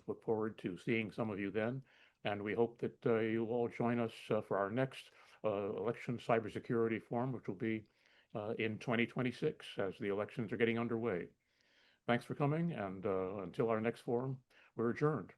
look forward to seeing some of you then, and we hope that you'll all join us for our next Election Cybersecurity Forum, which will be in 2026 as the elections are getting underway. Thanks for coming, and until our next forum, we're adjourned.